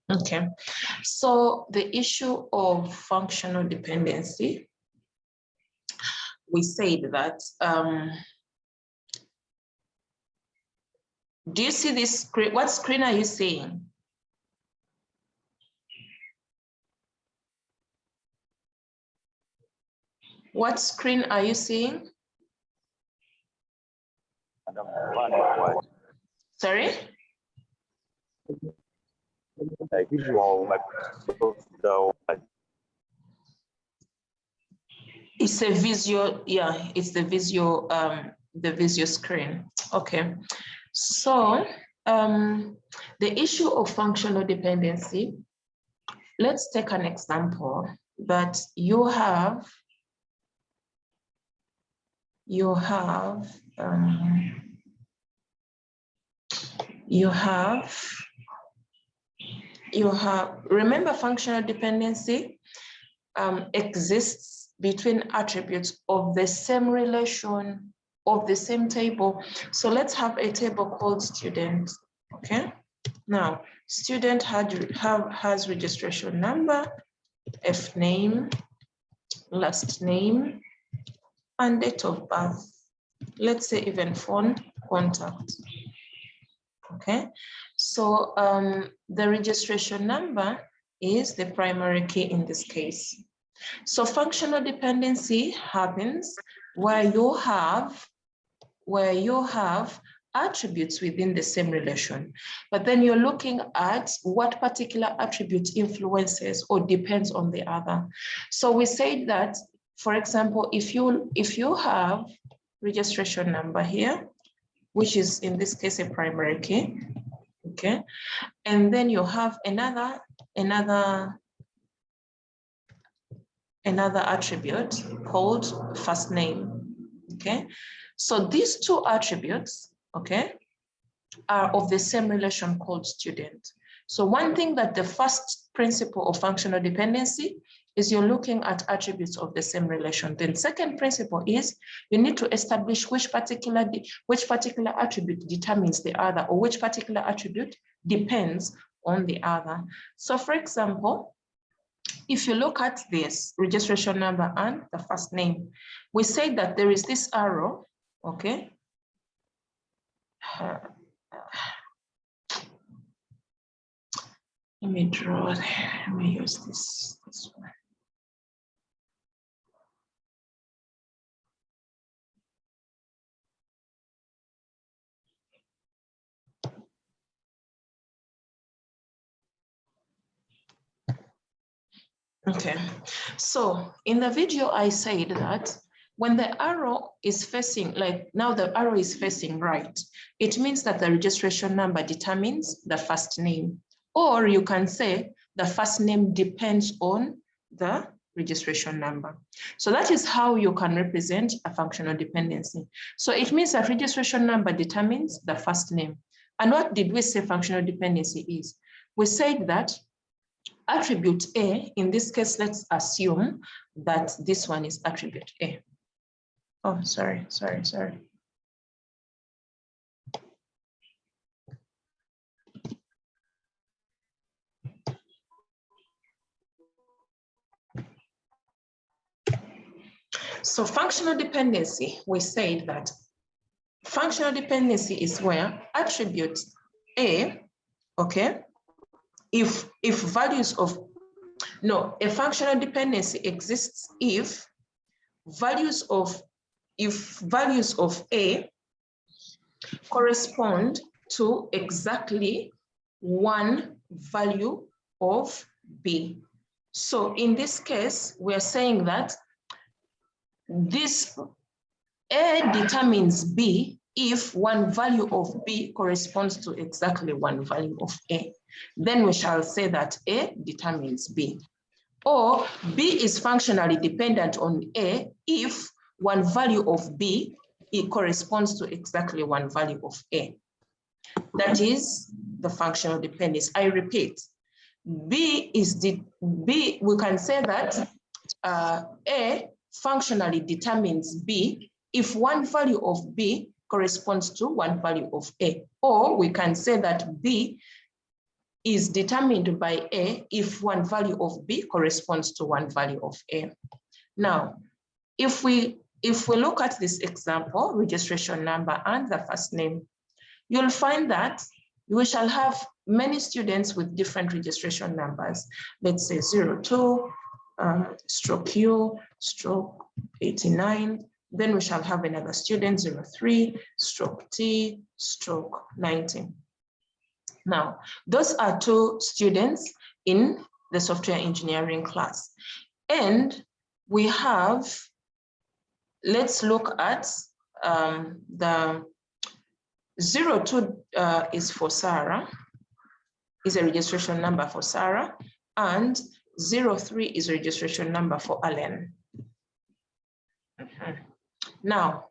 Okay, so the issue of functional dependency, we said that, do you see this screen? What screen are you seeing? What screen are you seeing? Sorry? It's a visual, yeah, it's the visual screen. Okay, so the issue of functional dependency, let's take an example that you have remember functional dependency exists between attributes of the same relation, of the same table. So let's have a table called student, okay? Now, student has registration number, F name, last name, and date of birth. Let's say even phone contact. Okay, so the registration number is the primary key in this case. So functional dependency happens where you have attributes within the same relation, but then you're looking at what particular attribute influences or depends on the other. So we say that, for example, if you have registration number here, which is in this case a primary key, okay, and then you have another attribute called first name, okay? So these two attributes, okay, are of the same relation called student. So one thing that the first principle of functional dependency is you're looking at attributes of the same relation. Then second principle is you need to establish which particular attribute determines the other, or which particular attribute depends on the other. So for example, if you look at this registration number and the first name, we say that there is this arrow, okay? Let me draw, let me use this one. Okay, so in the video, I said that when the arrow is facing, like now the arrow is facing right, it means that the registration number determines the first name. Or you can say the first name depends on the registration number. So that is how you can represent a functional dependency. So it means that registration number determines the first name. And what did we say functional dependency is? We said that attribute A, in this case, let's assume that this one is attribute A. Oh, sorry. So functional dependency, we said that functional dependency is where attribute A, okay, if values of, no, a functional dependency exists if values of A correspond to exactly one value of B. So in this case, we are saying that this A determines B if one value of B corresponds to exactly one value of A. Then we shall say that A determines B. Or B is functionally dependent on A if one value of B, it corresponds to exactly one value of A. That is the functional dependence. I repeat, B, we can say that A functionally determines B if one value of B corresponds to one value of A. Or we can say that B is determined by A if one value of B corresponds to one value of A. Now, if we look at this example, registration number and the first name, you'll find that we shall have many students with different registration numbers. Let's say 02, stroke U, stroke 89. Then we shall have another student 03, stroke T, stroke 19. Now, those are 2 students in the software engineering class. And we have, let's look at the 02 is for Sarah, is a registration number for Sarah, and 03 is a registration number for Alan. Now,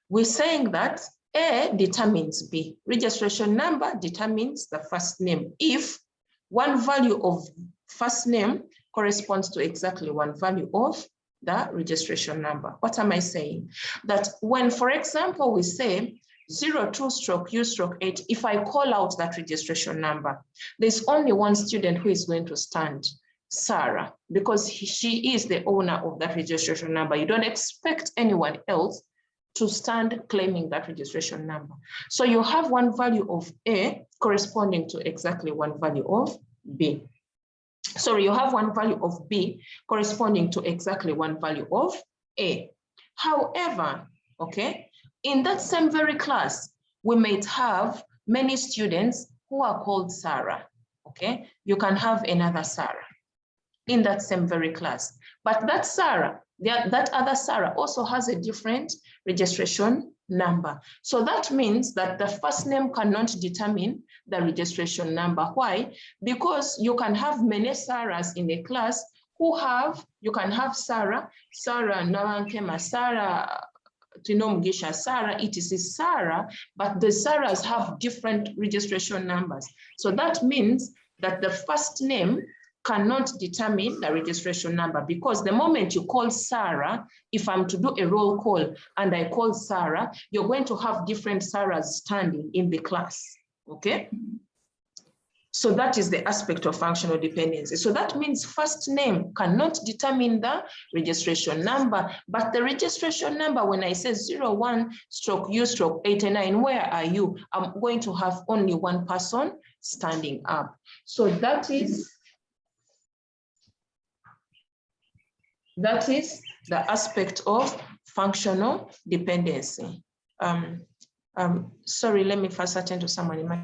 we're saying that A determines B. Registration number determines the first name if one value of first name corresponds to exactly one value of the registration number. What am I saying? That when, for example, we say 02 stroke U stroke 8, if I call out that registration number, there's only one student who is going to stand, Sarah, because she is the owner of that registration number. You don't expect anyone else to stand claiming that registration number. So you have one value of A corresponding to exactly one value of B. Sorry, you have one value of B corresponding to exactly one value of A. However, okay, in that same very class, we might have many students who are called Sarah, okay? You can have another Sarah in that same very class. But that Sarah, that other Sarah also has a different registration number. So that means that the first name cannot determine the registration number. Why? Because you can have many Sarahs in a class who have, you can have Sarah Narankema, Sarah Tinomgisha, Sarah, etc. Sarah, but the Sarahs have different registration numbers. So that means that the first name cannot determine the registration number, because the moment you call Sarah, if I'm to do a roll call and I call Sarah, you're going to have different Sarahs standing in the class, okay? So that is the aspect of functional dependency. So that means first name cannot determine the registration number, but the registration number, when I say 01 stroke U stroke 89, where are you? I'm going to have only one person standing up. So that is the aspect of functional dependency. Sorry, let me first attend to someone in my.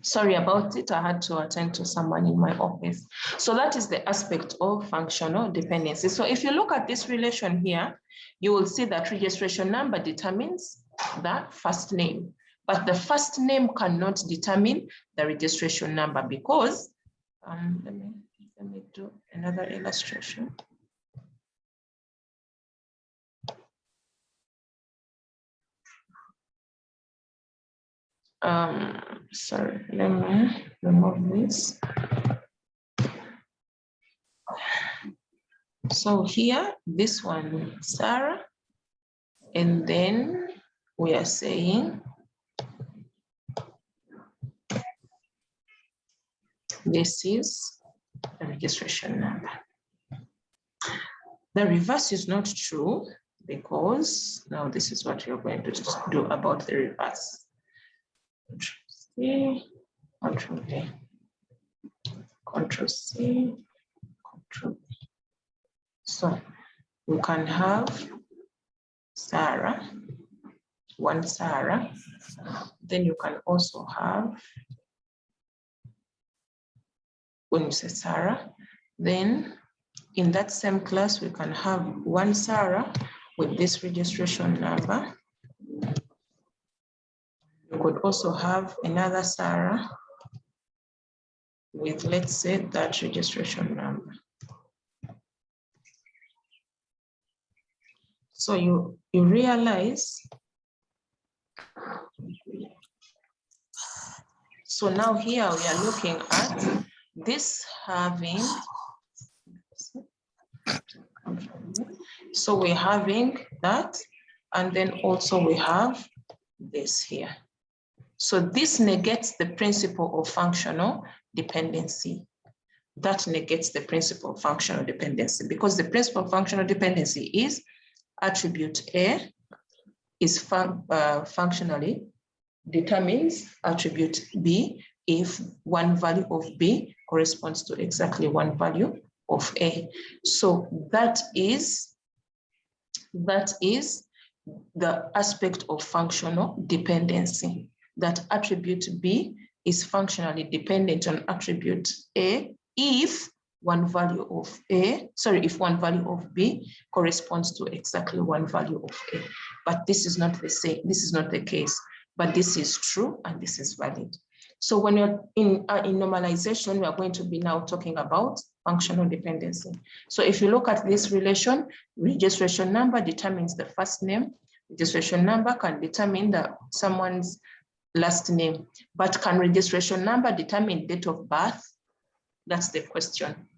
Sorry about it, I had to attend to someone in my office. So that is the aspect of functional dependency. So if you look at this relation here, you will see that registration number determines the first name, but the first name cannot determine the registration number, because, let me do another illustration. Sorry, let me remove this. So here, this one, Sarah, and then we are saying this is the registration number. The reverse is not true because now this is what you're going to do about the reverse. Control C, Control V, Control C, Control V. So we can have Sarah, one Sarah. Then you can also have, when you say Sarah, then in that same class, we can have one Sarah with this registration number. You could also have another Sarah with, let's say, that registration number. So you realize, so now here we are looking at this having, so we're having that, and then also we have this here. So this negates the principle of functional dependency. That negates the principle of functional dependency, because the principle of functional dependency is attribute A is functionally determines attribute B if one value of B corresponds to exactly one value of A. So that is the aspect of functional dependency, that attribute B is functionally dependent on attribute A if one value of B corresponds to exactly one value of A. But this is not the same, this is not the case, but this is true and this is valid. So when you're in normalization, we are going to be now talking about functional dependency. So if you look at this relation, registration number determines the first name. Registration number can determine someone's last name, but can registration number determine date of birth? That's the question.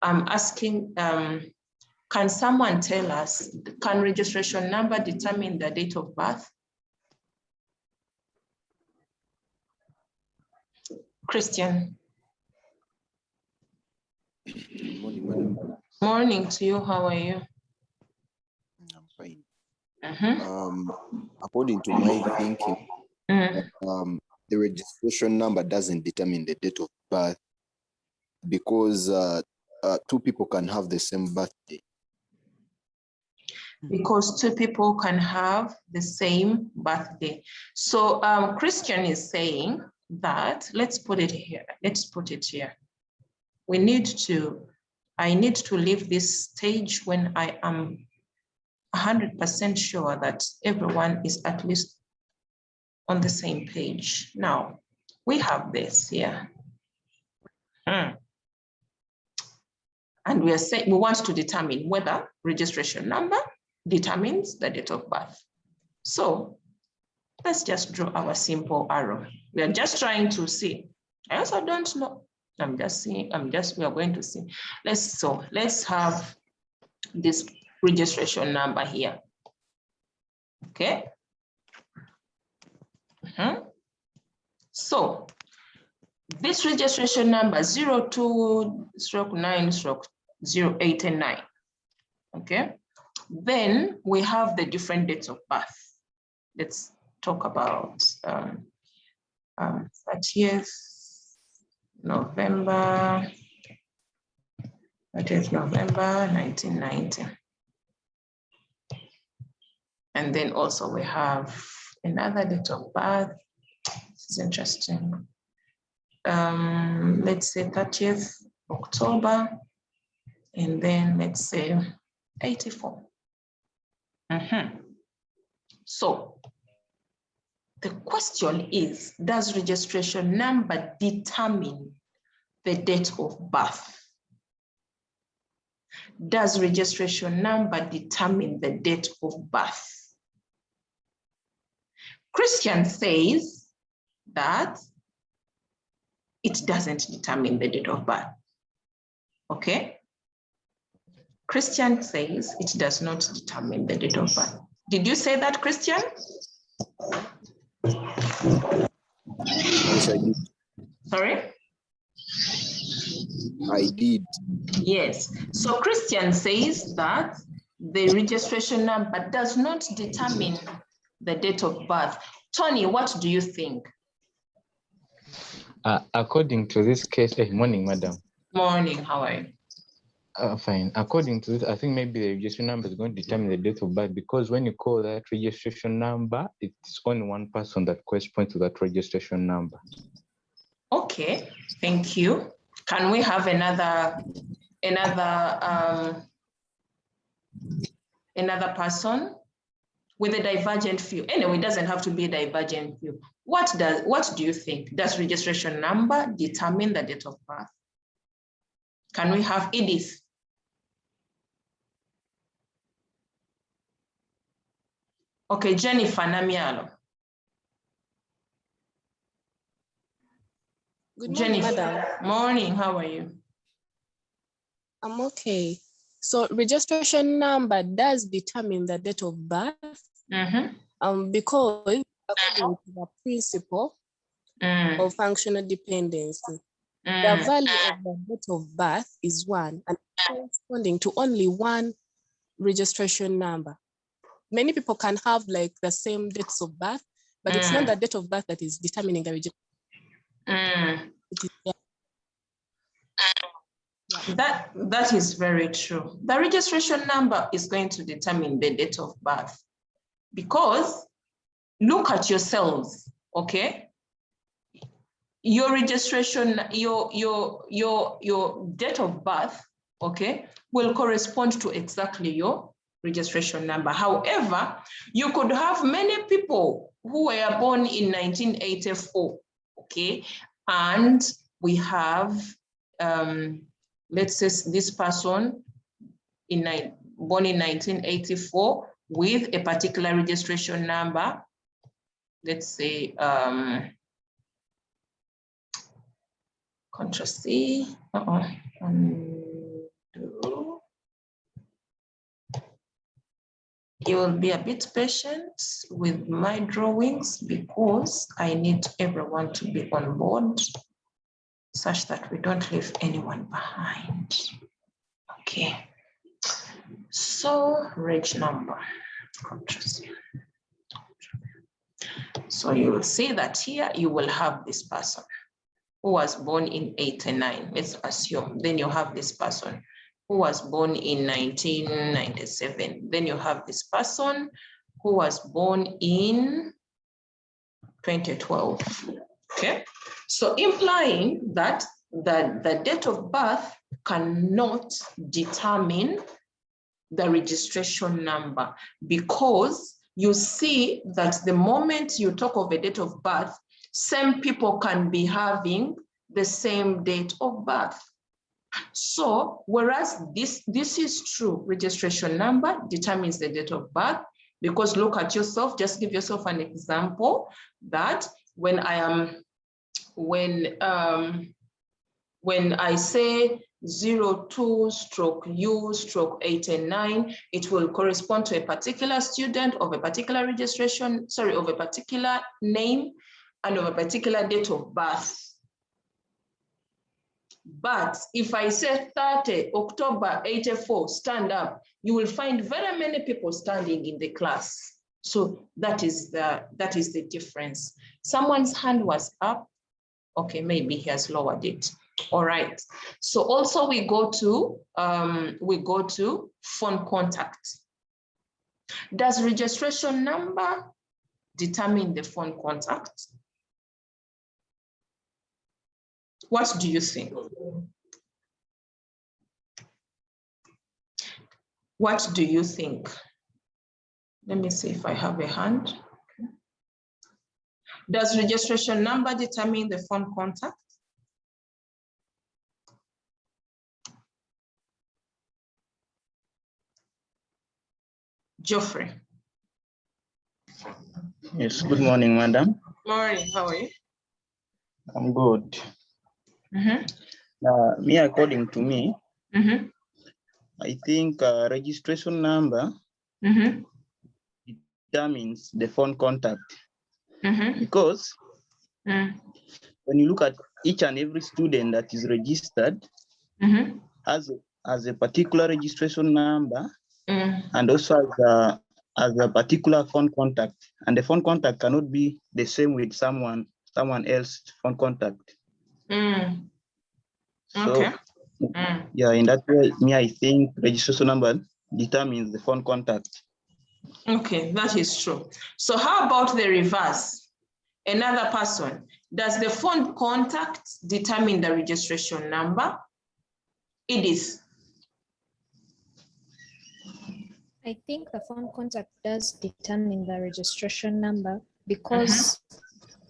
I'm asking, can someone tell us, can registration number determine the date of birth? Christian. Morning, madam. Morning to you, how are you? I'm fine. Mm-hmm. According to my thinking, the registration number doesn't determine the date of birth, because two people can have the same birthday. Because two people can have the same birthday. So Christian is saying that, let's put it here. I need to leave this stage when I am 100% sure that everyone is at least on the same page. Now, we have this here. And we are saying we want to determine whether registration number determines the date of birth. So let's just draw our simple arrow. We are just trying to see. I also don't know. I'm just seeing, we are going to see. Let's have this registration number here. Okay. So this registration number 02/9/089. Okay. Then we have the different dates of birth. Let's talk about 30th November 1990. And then also we have another date of birth. This is interesting. Let's say 30th October, and then let's say 84. So the question is, does registration number determine the date of birth? Does registration number determine the date of birth? Christian says that it doesn't determine the date of birth. Okay? Christian says it does not determine the date of birth. Did you say that, Christian? Yes, I did. Sorry? I did. Yes. So Christian says that the registration number does not determine the date of birth. Tony, what do you think? According to this case, morning, madam. Morning, how are you? Fine. According to this, I think maybe the registration number is going to determine the date of birth, because when you call that registration number, it's only one person that corresponds to that registration number. Okay, thank you. Can we have another person with a divergent view? Anyway, it doesn't have to be a divergent view. What do you think? Does registration number determine the date of birth? Can we have Edith? Okay, Jennifer Namialo. Good morning, Jennifer. madam. Morning, how are you? I'm okay. So registration number does determine the date of birth, because according to the principle of functional dependency, the value of the date of birth is 1 and corresponding to only one registration number. Many people can have like the same dates of birth, but it's not the date of birth that is determining the registration. That is very true. The registration number is going to determine the date of birth, because look at yourselves, okay? Your registration, your date of birth, okay, will correspond to exactly your registration number. However, you could have many people who were born in 1984, okay, and we have, let's say this person born in 1984 with a particular registration number, let's say Control C. You will be a bit patient with my drawings, because I need everyone to be on board such that we don't leave anyone behind. Okay. So reg number. Control C. So you will see that here you will have this person who was born in 89, let's assume. Then you have this person who was born in 1997. Then you have this person who was born in 2012, okay? So implying that the date of birth cannot determine the registration number, because you see that the moment you talk of a date of birth, same people can be having the same date of birth. So whereas this is true, registration number determines the date of birth, because look at yourself, just give yourself an example that when I say 02/U/89, it will correspond to a particular student of a particular registration, sorry, of a particular name and of a particular date of birth. But if I say 30 October 84, stand up, you will find very many people standing in the class. So that is the difference. Someone's hand was up. Okay, maybe he has lowered it. All right. So also we go to phone contact. Does registration number determine the phone contact? What do you think? What do you think? Let me see if I have a hand. Okay. Does registration number determine the phone contact? Geoffrey. Yes, good morning, madam. Morning, how are you? I'm good. Me, according to me, I think registration number determines the phone contact, because when you look at each and every student that is registered, as a particular registration number and also as a particular phone contact, and the phone contact cannot be the same with someone else's phone contact. So yeah, in that way, I think registration number determines the phone contact. Okay, that is true. So how about the reverse? Another person, does the phone contact determine the registration number? Edith. I think the phone contact does determine the registration number because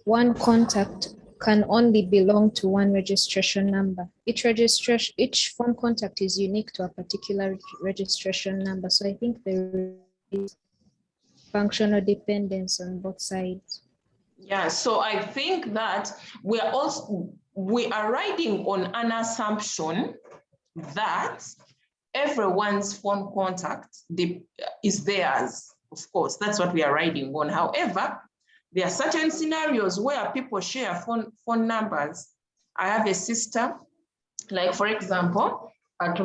one contact can only belong to one registration number. Each phone contact is unique to a particular registration number. So I think there is functional dependence on both sides. Yeah, so I think that we are riding on an assumption that everyone's phone contact is theirs. Of course, that's what we are riding on. However, there are certain scenarios where people share phone numbers. I have a sister, like for example, at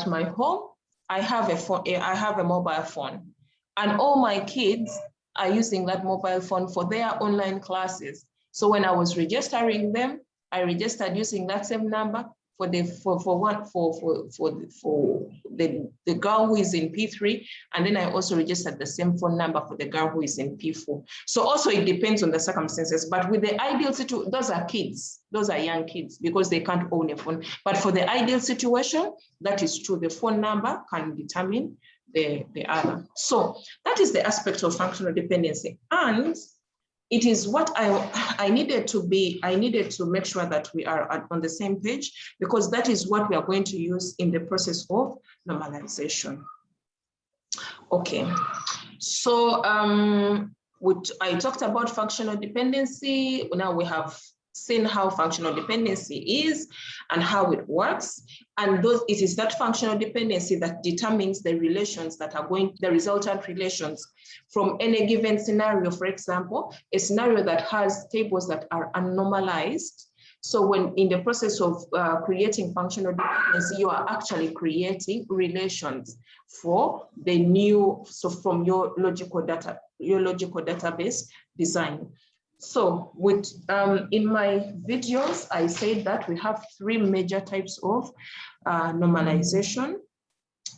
my home, I have a mobile phone, and all my kids are using that mobile phone for their online classes. So when I was registering them, I registered using that same number for the girl who is in P3, and then I also registered the same phone number for the girl who is in P4. So also it depends on the circumstances, but with the ideal situation, those are kids, those are young kids because they can't own a phone. But for the ideal situation, that is true. The phone number can determine the other. So that is the aspect of functional dependency, and it is what I needed to make sure that we are on the same page, because that is what we are going to use in the process of normalization. Okay, so I talked about functional dependency. Now we have seen how functional dependency is and how it works. And it is that functional dependency that determines the relations that are the resultant relations from any given scenario. For example, a scenario that has tables that are unnormalized. So when in the process of creating functional dependency, you are actually creating relations for the new, so from your logical database design. So in my videos, I said that we have three major types of normalization.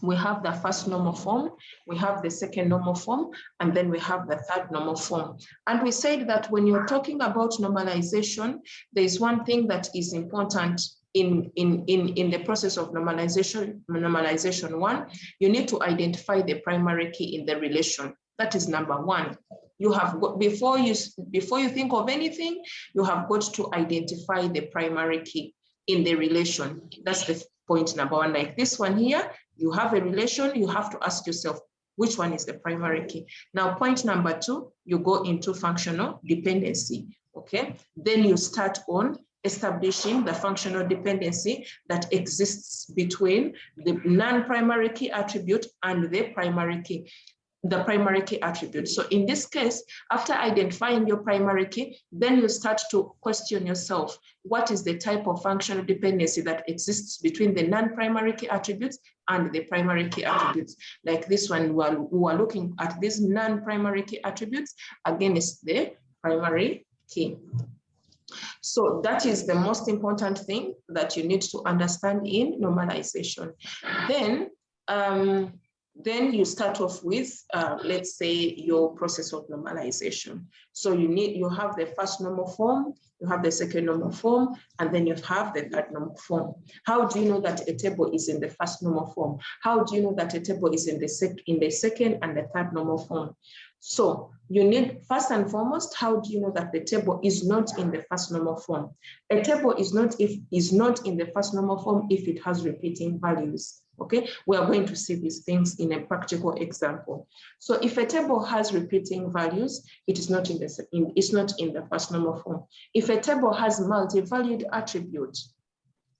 We have the first normal form, we have the second normal form, and then we have the third normal form. And we said that when you're talking about normalization, there is one thing that is important in the process of normalization one, you need to identify the primary key in the relation. That is number one. You have got, before you think of anything, you have got to identify the primary key in the relation. That's the point number one. Like this one here, you have a relation, you have to ask yourself, which one is the primary key? Now, point number two, you go into functional dependency, okay? Then you start on establishing the functional dependency that exists between the non-primary key attribute and the primary key attribute. So in this case, after identifying your primary key, then you start to question yourself, what is the type of functional dependency that exists between the non-primary key attributes and the primary key attributes? Like this one, we are looking at these non-primary key attributes against the primary key. So that is the most important thing that you need to understand in normalization. Then you start off with, let's say, your process of normalization. So you have the first normal form, you have the second normal form, and then you have the third normal form. How do you know that a table is in the first normal form? How do you know that a table is in the second and the third normal form? So you need, first and foremost, how do you know that the table is not in the first normal form? A table is not in the first normal form if it has repeating values. Okay, we are going to see these things in a practical example. So if a table has repeating values, it is not in the first normal form. If a table has multi-valued attributes,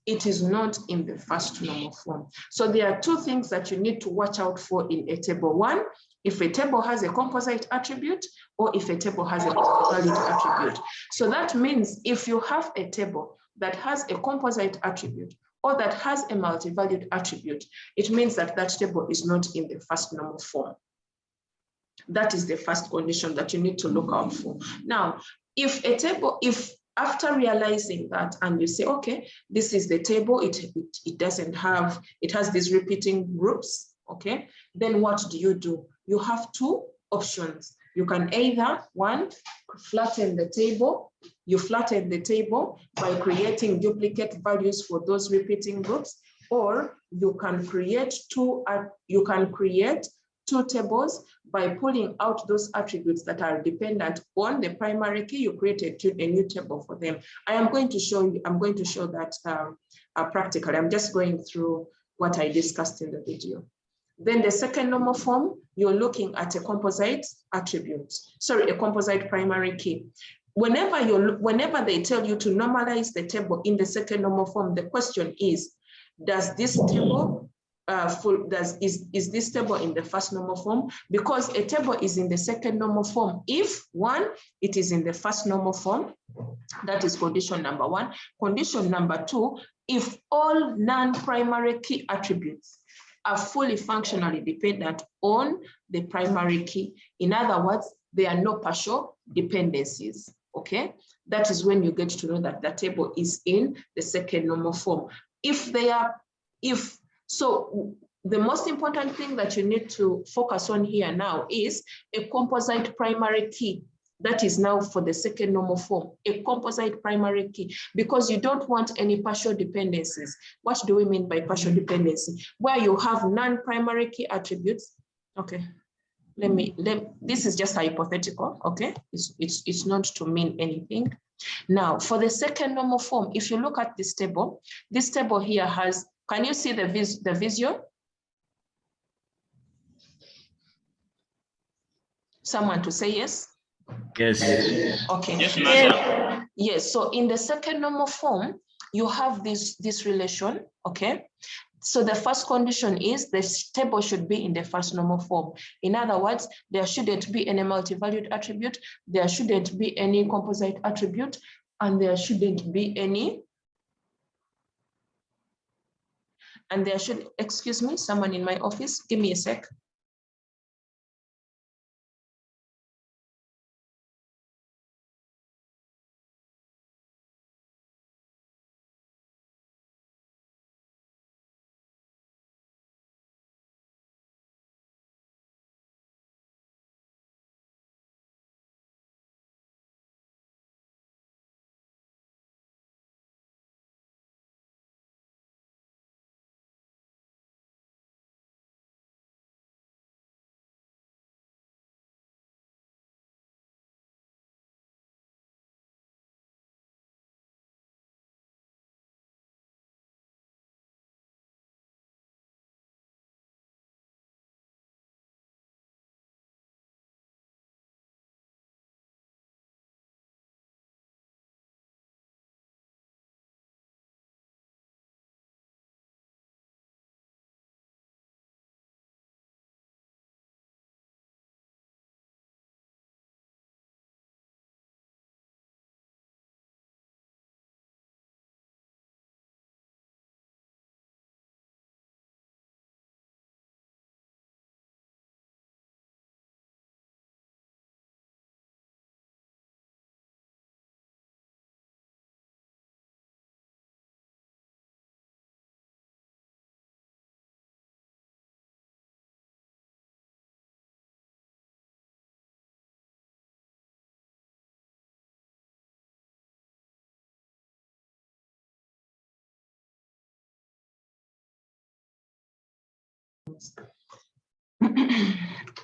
it is not in the first normal form. So there are two things that you need to watch out for in a table. One, if a table has a composite attribute, or if a table has a multi-valued attribute. So that means if you have a table that has a composite attribute or that has a multi-valued attribute, it means that that table is not in the first normal form. That is the first condition that you need to look out for. Now, if a table, if after realizing that and you say, okay, this is the table, it doesn't have, it has these repeating groups, okay, then what do? You have two options. You can either, one, flatten the table. You flatten the table by creating duplicate values for those repeating groups, or you can create two tables by pulling out those attributes that are dependent on the primary key. You created a new table for them. I'm going to show that practically. I'm just going through what I discussed in the video. Then the second normal form, you're looking at a composite attribute, sorry, a composite primary key. Whenever they tell you to normalize the table in the second normal form, the question is, does this table is this table in the first normal form? Because a table is in the second normal form if, one, it is in the first normal form. That is condition number one. Condition number two, if all non-primary key attributes are fully functionally dependent on the primary key. In other words, there are no partial dependencies, okay? That is when you get to know that the table is in the second normal form. So the most important thing that you need to focus on here now is a composite primary key. That is now for the second normal form, a composite primary key, because you don't want any partial dependencies. What do we mean by partial dependency? Where you have non-primary key attributes. Okay, this is just hypothetical, okay? It's not to mean anything. Now, for the second normal form, if you look at this table here has, can you see the visual? Someone to say yes? Yes. Okay. Yes. Yes. So in the second normal form, you have this relation. Okay. So the first condition is the table should be in the first normal form. In other words, there shouldn't be any multi-valued attribute, there shouldn't be any composite attribute, and there shouldn't be any. And there should, excuse me, someone in my office, give me a sec.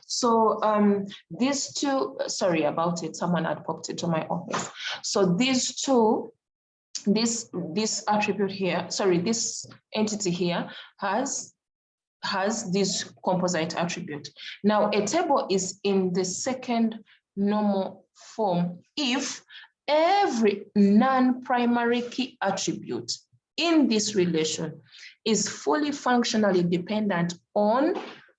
So these two, sorry about it, someone had popped into my office. So these two, this attribute here, sorry, this entity here has this composite attribute. Now a table is in the second normal form if every non-primary key attribute in this relation is fully functionally dependent on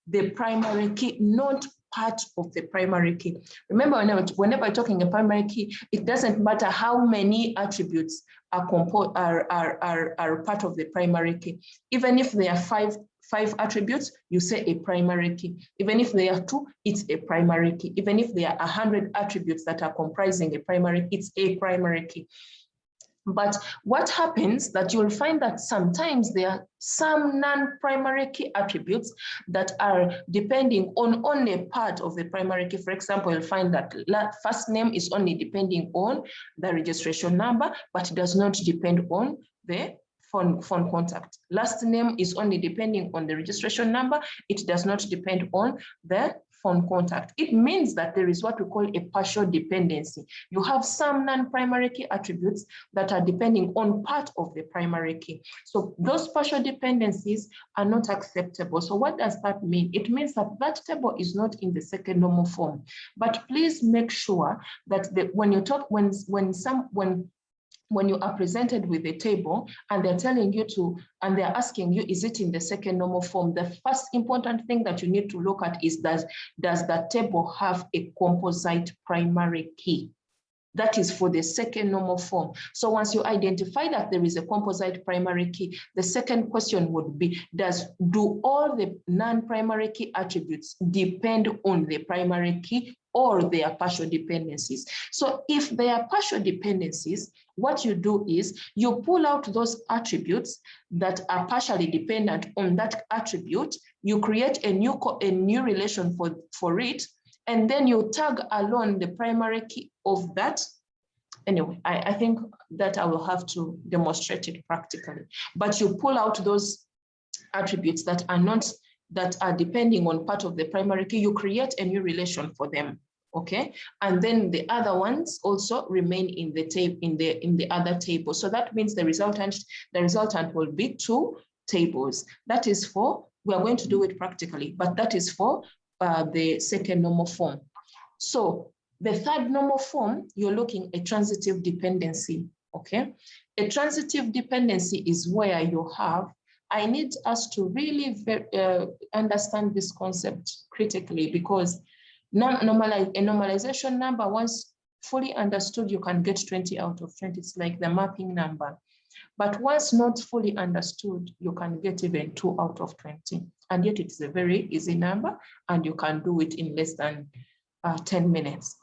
the primary key, not part of the primary key. Remember, whenever we're talking a primary key, it doesn't matter how many attributes are part of the primary key. Even if there are five attributes, you say a primary key. Even if there are 2, it's a primary key. Even if there are 100 attributes that are comprising a primary, it's a primary key. But what happens that you'll find that sometimes there are some non-primary key attributes that are depending on only a part of the primary key. For example, you'll find that first name is only depending on the registration number, but it does not depend on the phone contact. Last name is only depending on the registration number. It does not depend on the phone contact. It means that there is what we call a partial dependency. You have some non-primary key attributes that are depending on part of the primary key. So those partial dependencies are not acceptable. So what does that mean? It means that that table is not in the second normal form. But please make sure that when you are presented with a table and they're telling you to, and they're asking you, is it in the second normal form? The first important thing that you need to look at is, does that table have a composite primary key? That is for the second normal form. So once you identify that there is a composite primary key, the second question would be, do all the non-primary key attributes depend on the primary key, or they are partial dependencies? So if they are partial dependencies, what you do is you pull out those attributes that are partially dependent on that attribute, you create a new relation for it, and then you tag along the primary key of that. Anyway, I think that I will have to demonstrate it practically. But you pull out those attributes that are depending on part of the primary key, you create a new relation for them. Okay, and then the other ones also remain in the other table. So that means the resultant will be 2 tables. That is for, we are going to do it practically, but that is for the second normal form. So the third normal form, you're looking at transitive dependency. Okay, a transitive dependency is where you have, I need us to really understand this concept critically, because a normalization number, once fully understood, you can get 20 out of 20. It's like the mapping number. But once not fully understood, you can get even 2 out of 20. And yet it's a very easy number, and you can do it in less than 10 minutes.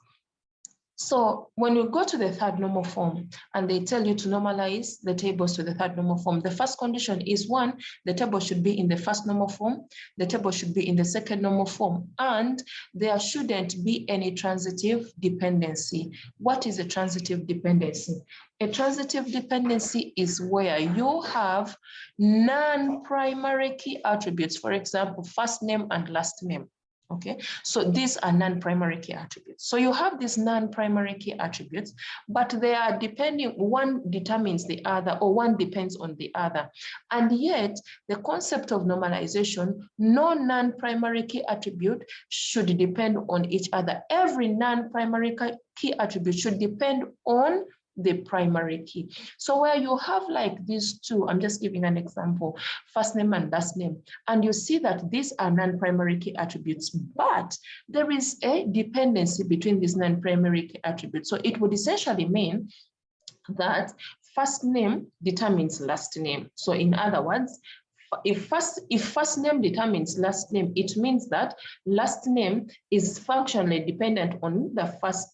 So when you go to the third normal form and they tell you to normalize the tables to the third normal form, the first condition is 1, the table should be in the first normal form, the table should be in the second normal form, and there shouldn't be any transitive dependency. What is a transitive dependency? A transitive dependency is where you have non-primary key attributes, for example, first name and last name. Okay, so these are non-primary key attributes. So you have these non-primary key attributes, but they are depending, one determines the other, or one depends on the other. And yet, the concept of normalization, no non-primary key attribute should depend on each other. Every non-primary key attribute should depend on the primary key. So where you have like these 2, I'm just giving an example, first name and last name, and you see that these are non-primary key attributes, but there is a dependency between these non-primary key attributes. So it would essentially mean that first name determines last name. So in other words, if first name determines last name, it means that last name is functionally dependent on the first,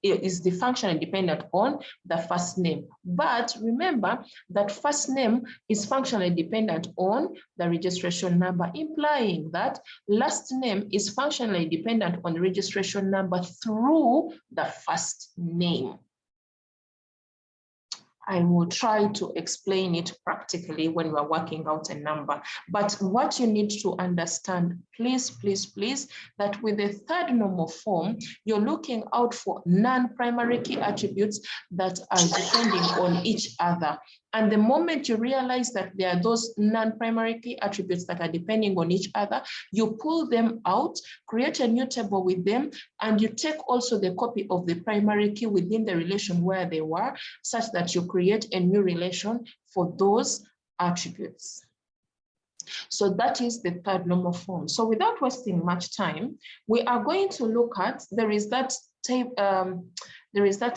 is the function dependent on the first name. But remember that first name is functionally dependent on the registration number, implying that last name is functionally dependent on the registration number through the first name. I will try to explain it practically when we're working out a number. But what you need to understand, please, please, please, that with the third normal form, you're looking out for non-primary key attributes that are depending on each other. And the moment you realize that there are those non-primary key attributes that are depending on each other, you pull them out, create a new table with them, and you take also the copy of the primary key within the relation where they were, such that you create a new relation for those attributes. So that is the third normal form. So without wasting much time, we are going to look at, there is that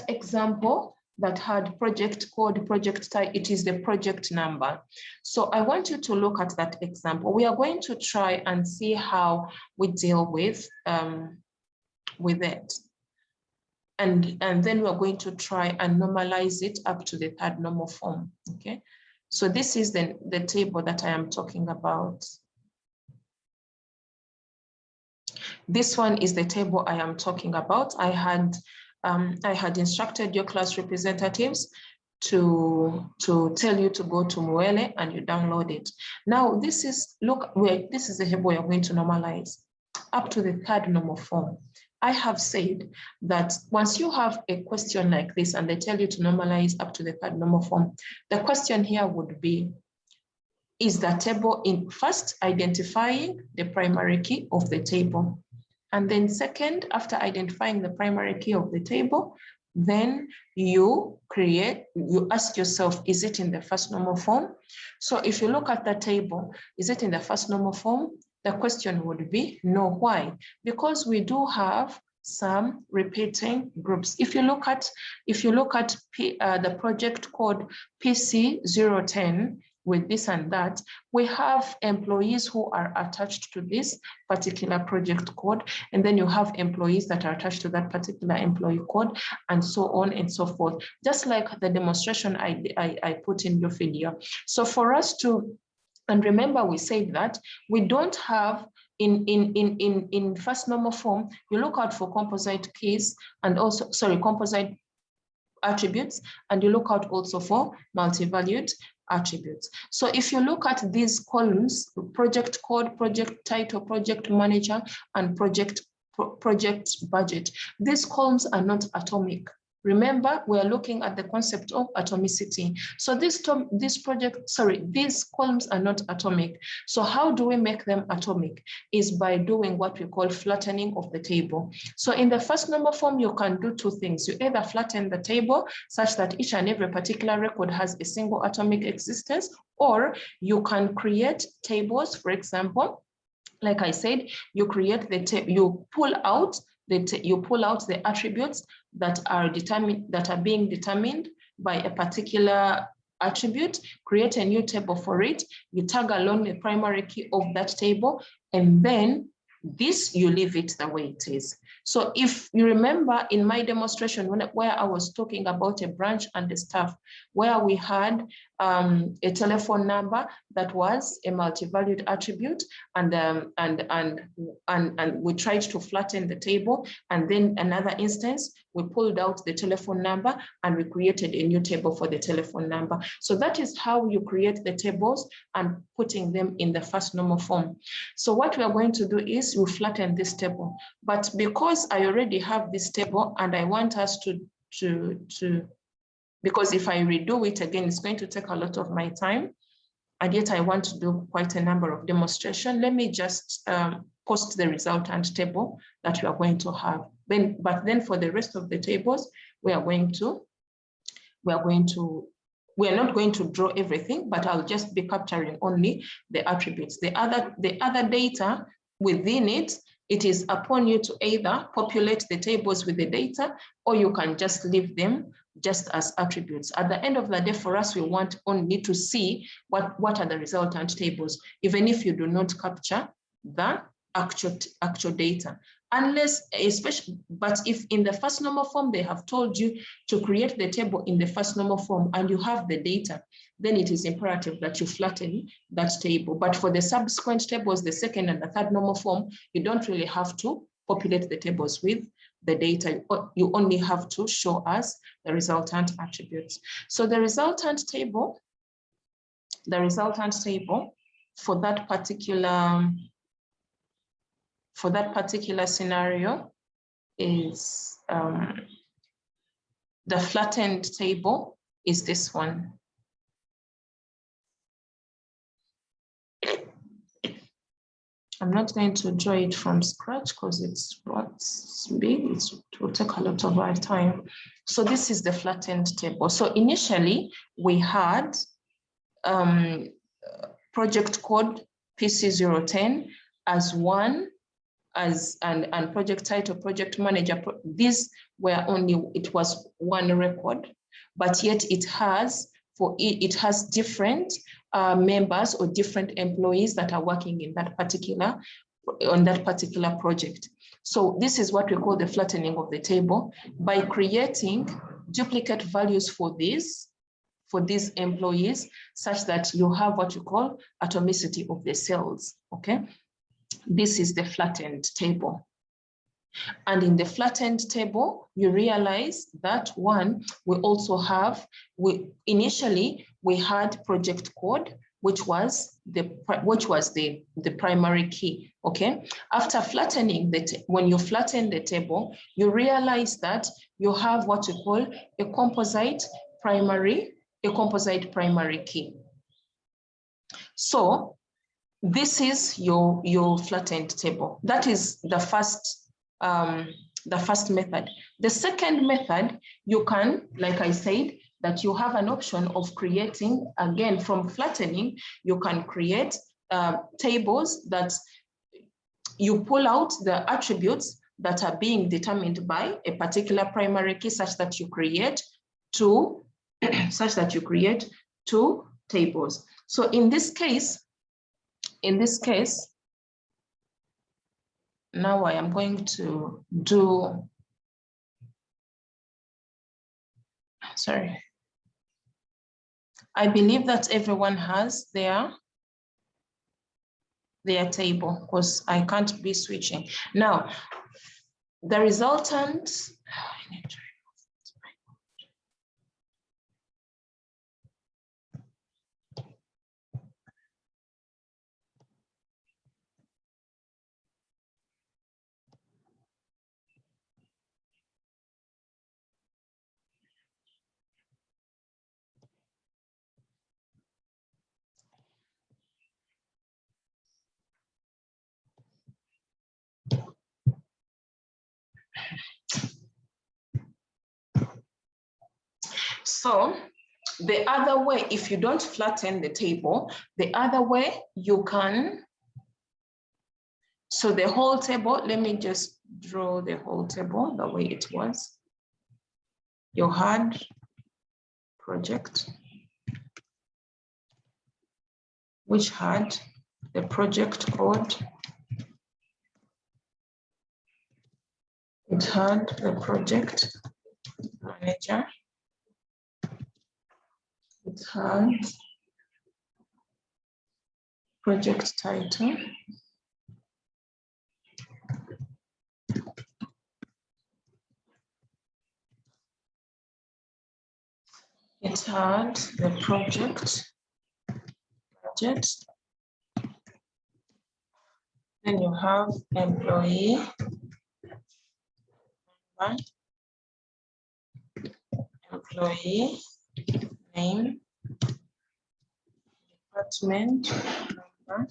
example that had project code, project type, it is the project number. So I want you to look at that example. We are going to try and see how we deal with it. And then we're going to try and normalize it up to the third normal form, okay? So this is the table that I am talking about. This one is the table I am talking about. I had instructed your class representatives to tell you to go to Muele and you download it. Now this is the table you're going to normalize up to the third normal form. I have said that once you have a question like this and they tell you to normalize up to the third normal form, the question here would be, is the table in first identifying the primary key of the table? And then second, after identifying the primary key of the table, then you ask yourself, is it in the first normal form? So if you look at the table, is it in the first normal form? The question would be no. Why? Because we do have some repeating groups. If you look at the project code PC010 with this and that, we have employees who are attached to this particular project code, and then you have employees that are attached to that particular employee code, and so on and so forth, just like the demonstration I put in your video. So for us to, and remember we said that we don't have in first normal form, you look out for composite keys and also, composite attributes, and you look out also for multi-valued attributes. So if you look at these columns, project code, project title, project manager, and project budget, these columns are not atomic. Remember, we are looking at the concept of atomicity. So these columns are not atomic. So how do we make them atomic? Is by doing what we call flattening of the table. So in the first normal form, you can do two things. You either flatten the table such that each and every particular record has a single atomic existence, or you can create tables. For example, like I said, you create you pull out the attributes that are being determined by a particular attribute, create a new table for it, you tag along the primary key of that table, and then this, you leave it the way it is. So if you remember in my demonstration where I was talking about a branch and a staff, where we had a telephone number that was a multi-valued attribute, and we tried to flatten the table, and then another instance, we pulled out the telephone number and we created a new table for the telephone number. So that is how you create the tables and putting them in the first normal form. So what we are going to do is we flatten this table, but because I already have this table and I want us because if I redo it again, it's going to take a lot of my time, and yet I want to do quite a number of demonstration. Let me just post the resultant table that we are going to have. But then for the rest of the tables, we are not going to draw everything, but I'll just be capturing only the attributes. The other data within it, it is upon you to either populate the tables with the data, or you can just leave them just as attributes. At the end of the day, for us, we want only to see what are the resultant tables, even if you do not capture the actual data. Unless, but if in the first normal form, they have told you to create the table in the first normal form and you have the data, then it is imperative that you flatten that table. But for the subsequent tables, the second and the third normal form, you don't really have to populate the tables with the data. You only have to show us the resultant attributes. So the resultant table for that particular scenario is the flattened table is this one. I'm not going to draw it from scratch because it's big. It will take a lot of our time. So this is the flattened table. So initially we had project code PC010 as one, and project title, project manager. These were only, it was one record, but yet it has different members or different employees that are working in that particular project. So this is what we call the flattening of the table, by creating duplicate values for these employees, such that you have what you call atomicity of the cells. Okay, this is the flattened table. And in the flattened table, you realize that one, we also have, initially we had project code, which was the primary key. Okay, after flattening when you flatten the table, you realize that you have what you call a composite primary key. So this is your flattened table. That is the first method. The second method, you can, like I said, that you have an option of creating, again, from flattening, you can create tables that you pull out the attributes that are being determined by a particular primary key, such that you create two tables. So in this case, now I am going to do, sorry. I believe that everyone has their table, because I can't be switching. Now, the resultant, so the other way, if you don't flatten the table, the other way you can, so the whole table, let me just draw the whole table the way it was. You had project, which had the project code. It had the project manager. It had project title. It had the project budget. Then you have employee number, employee name, department number,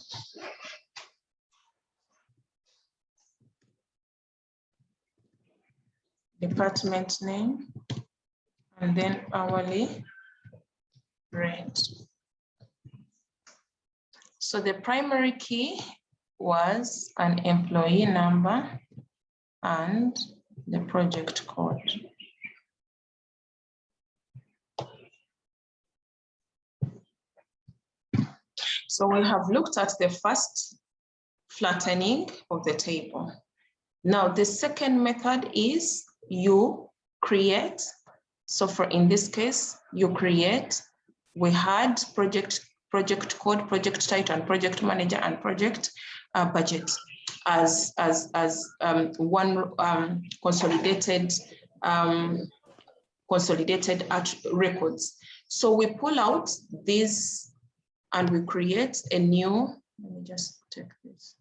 department name, and then hourly rate. So the primary key was an employee number and the project code. So we have looked at the first flattening of the table. Now the second method is you create. So in this case, you create, we had project code, project title, and project manager, and project budget as one consolidated records. So we pull out these and we create a new, let me just take this.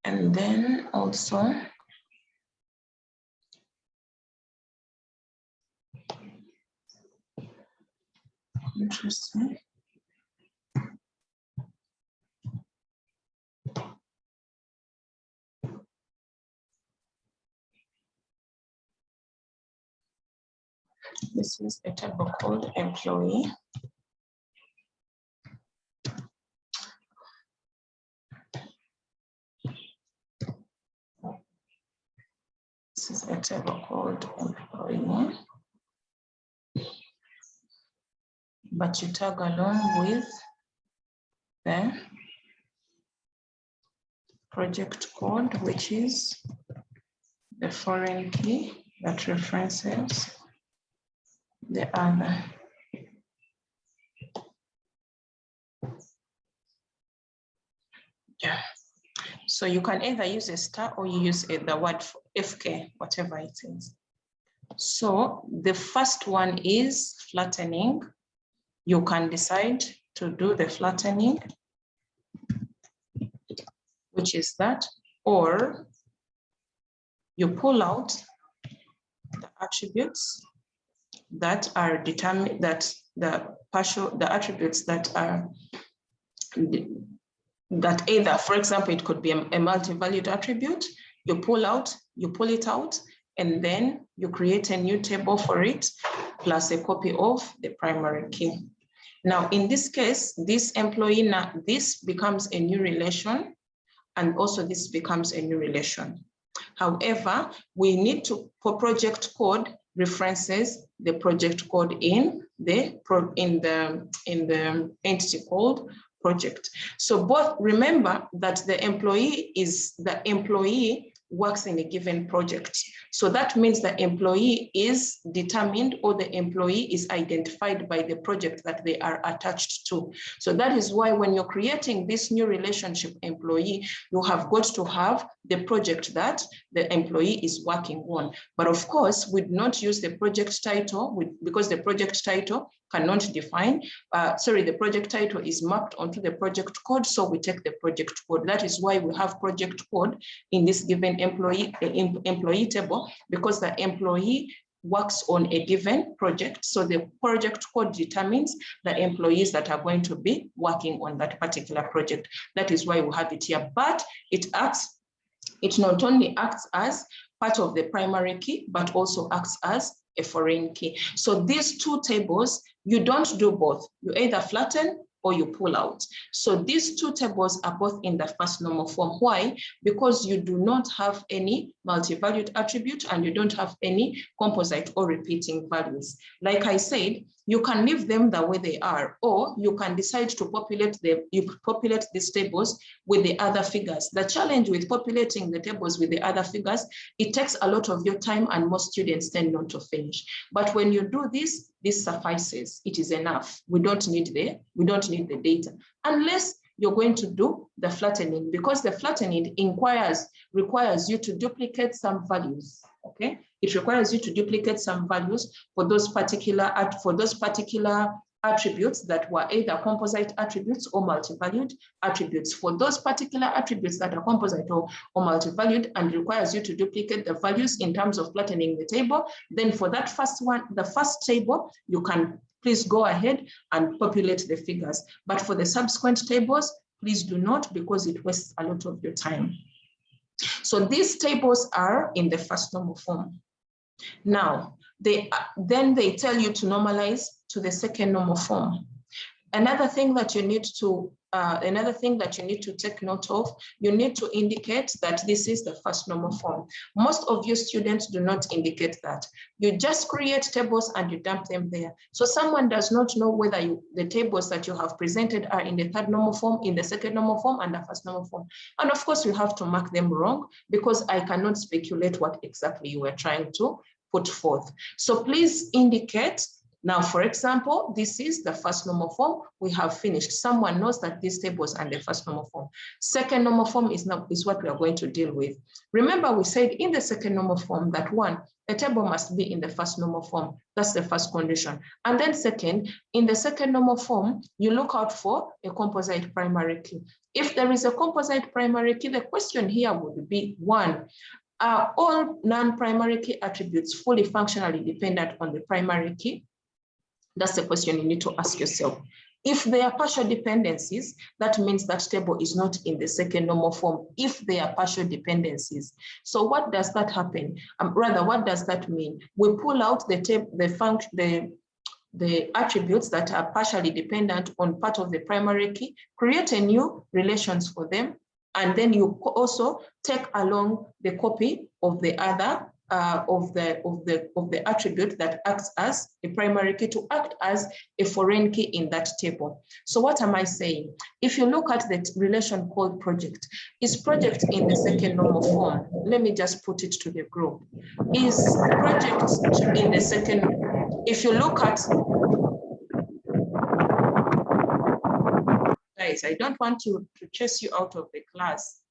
And then also, interesting. This is a table called employee. This is a table called employee. But you tag along with the project code, which is the foreign key that references the other. Yeah. So you can either use a star or you use the word FK, whatever it is. So the first one is flattening. You can decide to do the flattening, which is that, or you pull out the attributes that are determined, that the attributes that are that either, for example, it could be a multi-valued attribute. You pull it out, and then you create a new table for it, plus a copy of the primary key. Now, in this case, this employee, now this becomes a new relation, and also this becomes a new relation. However, we need to, for project code, references the project code in the entity called project. So both, remember that the employee works in a given project. So that means the employee is determined, or the employee is identified by the project that they are attached to. So that is why when you're creating this new relationship employee, you have got to have the project that the employee is working on. But of course, we do not use the project title because the project title cannot define, the project title is mapped onto the project code, so we take the project code. That is why we have project code in this given employee table, because the employee works on a given project. So the project code determines the employees that are going to be working on that particular project. That is why we have it here, but it not only acts as part of the primary key, but also acts as a foreign key. So these two tables, you don't do both. You either flatten or you pull out. So these two tables are both in the first normal form. Why? Because you do not have any multi-valued attribute and you don't have any composite or repeating values. Like I said, you can leave them the way they are, or you can decide to populate these tables with the other figures. The challenge with populating the tables with the other figures, it takes a lot of your time and most students tend not to finish. But when you do this suffices. It is enough. We don't need the data, unless you're going to do the flattening, because the flattening requires you to duplicate some values. Okay, it requires you to duplicate some values for those particular attributes that were either composite attributes or multi-valued attributes. For those particular attributes that are composite or multi-valued and requires you to duplicate the values in terms of flattening the table, then for that first one, the first table, you can please go ahead and populate the figures. But for the subsequent tables, please do not, because it wastes a lot of your time. So these tables are in the first normal form. Now, then they tell you to normalize to the second normal form. Another thing that you need to take note of, you need to indicate that this is the first normal form. Most of you students do not indicate that. You just create tables and you dump them there. So someone does not know whether the tables that you have presented are in the third normal form, in the second normal form, and the first normal form. And of course, you have to mark them wrong, because I cannot speculate what exactly you were trying to put forth. So please indicate. Now, for example, this is the first normal form. We have finished. Someone knows that these tables are the first normal form. Second normal form is what we are going to deal with. Remember, we said in the second normal form that a table must be in the first normal form. That's the first condition. And then second, in the second normal form, you look out for a composite primary key. If there is a composite primary key, the question here would be, one, are all non-primary key attributes fully functionally dependent on the primary key? That's the question you need to ask yourself. If they are partial dependencies, that means that table is not in the second normal form if they are partial dependencies. So what does that happen? Rather, what does that mean? We pull out the attributes that are partially dependent on part of the primary key, create a new relations for them, and then you also take along the copy of the other of the attribute that acts as a primary key to act as a foreign key in that table. So what am I saying? If you look at the relation called project, is project in the second normal form? Let me just put it to the group. Is project in the second? If you look at, guys, I don't want you to chase you out of the class.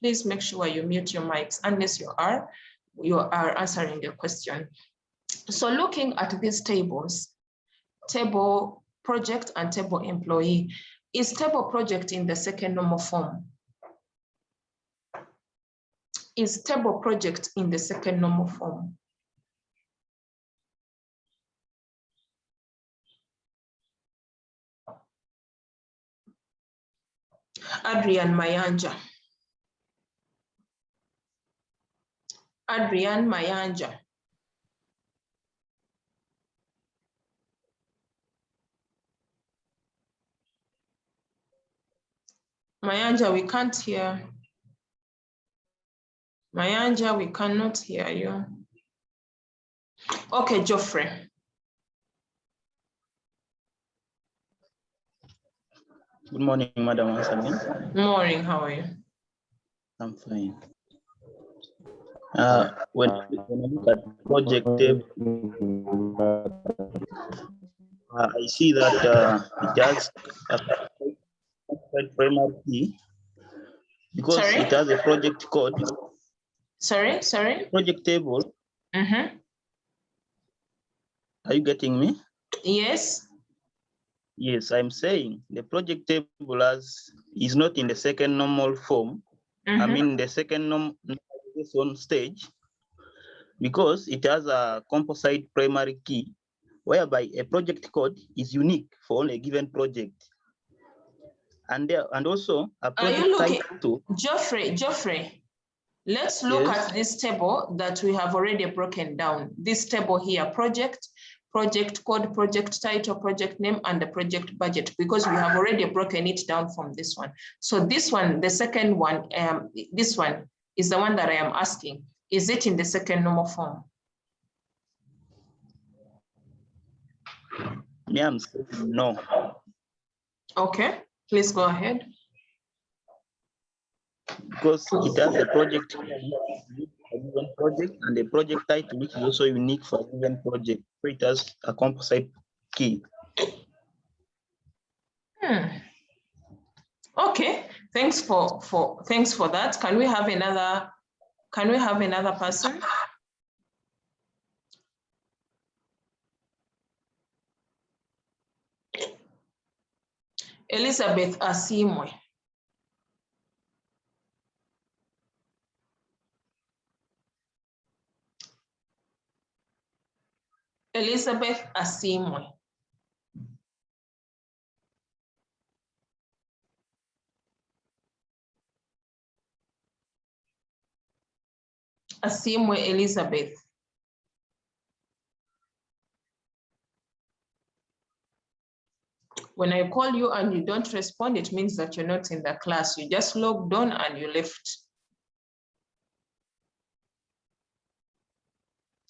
Please make sure you mute your mics unless you are answering the question. So looking at these tables, table project and table employee, is table project in the second normal form? Is table project in the second normal form? Adrian Mayanja. Adrian Mayanja. Mayanja, we can't hear. Mayanja, we cannot hear you. Okay, Geoffrey. Good morning, Madam Ansami. Morning, how are you? I'm fine. When I look at project table, I see that it has a primary key because it has a project code. Sorry. Project table. Mm-hmm. Are you getting me? Yes. Yes, I'm saying the project table is not in the second normal form. Mm-hmm. I mean the second normalization stage, because it has a composite primary key whereby a project code is unique for only a given project. And also a project title. Geoffrey, let's look at this table that we have already broken down. This table here, project code, project title, project name, and the project budget, because we have already broken it down from this one. So this one, the second one, this one is the one that I am asking. Is it in the second normal form? Yeah, I'm saying no. Okay, please go ahead. Because it has a project and a project title which is also unique for a given project. So it has a composite key. Okay, thanks for that. Can we have another person? Elizabeth Asimwe. Elizabeth Asimwe. Asimwe Elizabeth. When I call you and you don't respond, it means that you're not in the class. You just logged on and you left.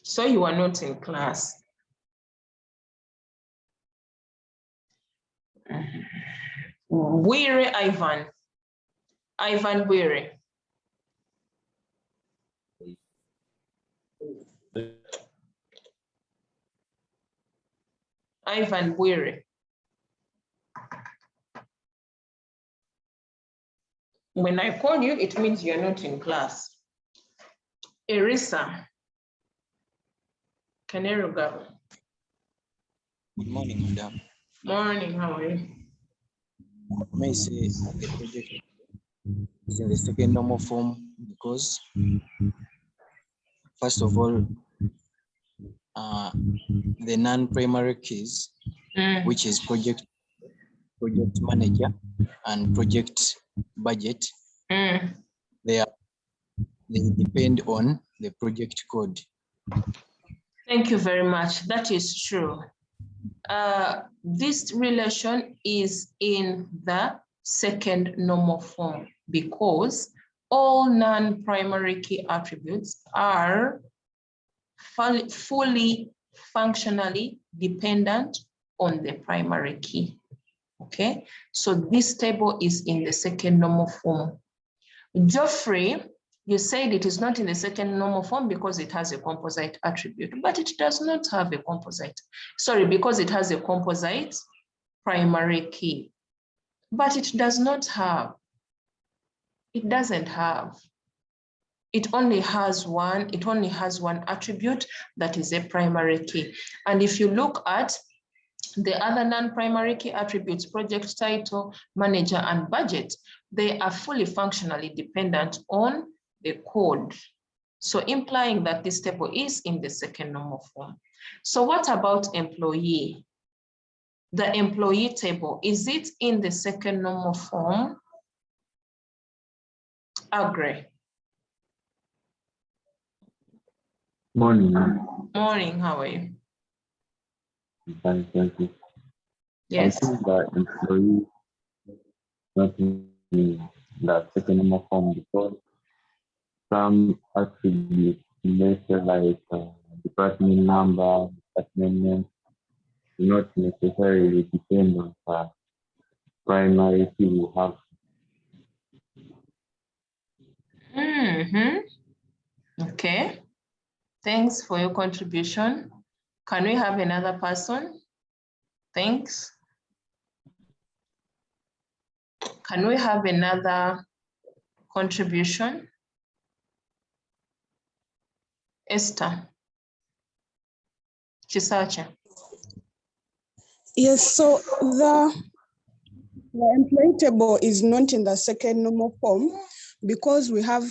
So you are not in class. Bwire Ivan. Ivan Bwire. Ivan Bwire. When I call you, it means you're not in class. Erisa. Kaneruga. Good morning, madam. Morning, how are you? May I say the project is in the second normal form because, first of all, the non-primary keys, which is project manager and project budget. They depend on the project code. Thank you very much. That is true. This relation is in the second normal form because all non-primary key attributes are fully functionally dependent on the primary key. Okay, so this table is in the second normal form. Geoffrey, you said it is not in the second normal form because it has a composite attribute, but it does not have a composite. Sorry, because it has a composite primary key, but it does not have, it doesn't have. It only has one attribute that is a primary key. And if you look at the other non-primary key attributes, project title, manager, and budget, they are fully functionally dependent on the code. So implying that this table is in the second normal form. So what about employee? The employee table, is it in the second normal form? Agree. Morning. Morning, how are you? Fine, thank you. Yes. I think that employee not in the second normal form because some attributes, let's say like department number, department name, do not necessarily depend on the primary key we have. Okay. Thanks for your contribution. Can we have another person? Thanks. Can we have another contribution? Esther Chisache. Yes, so the employee table is not in the second normal form because we have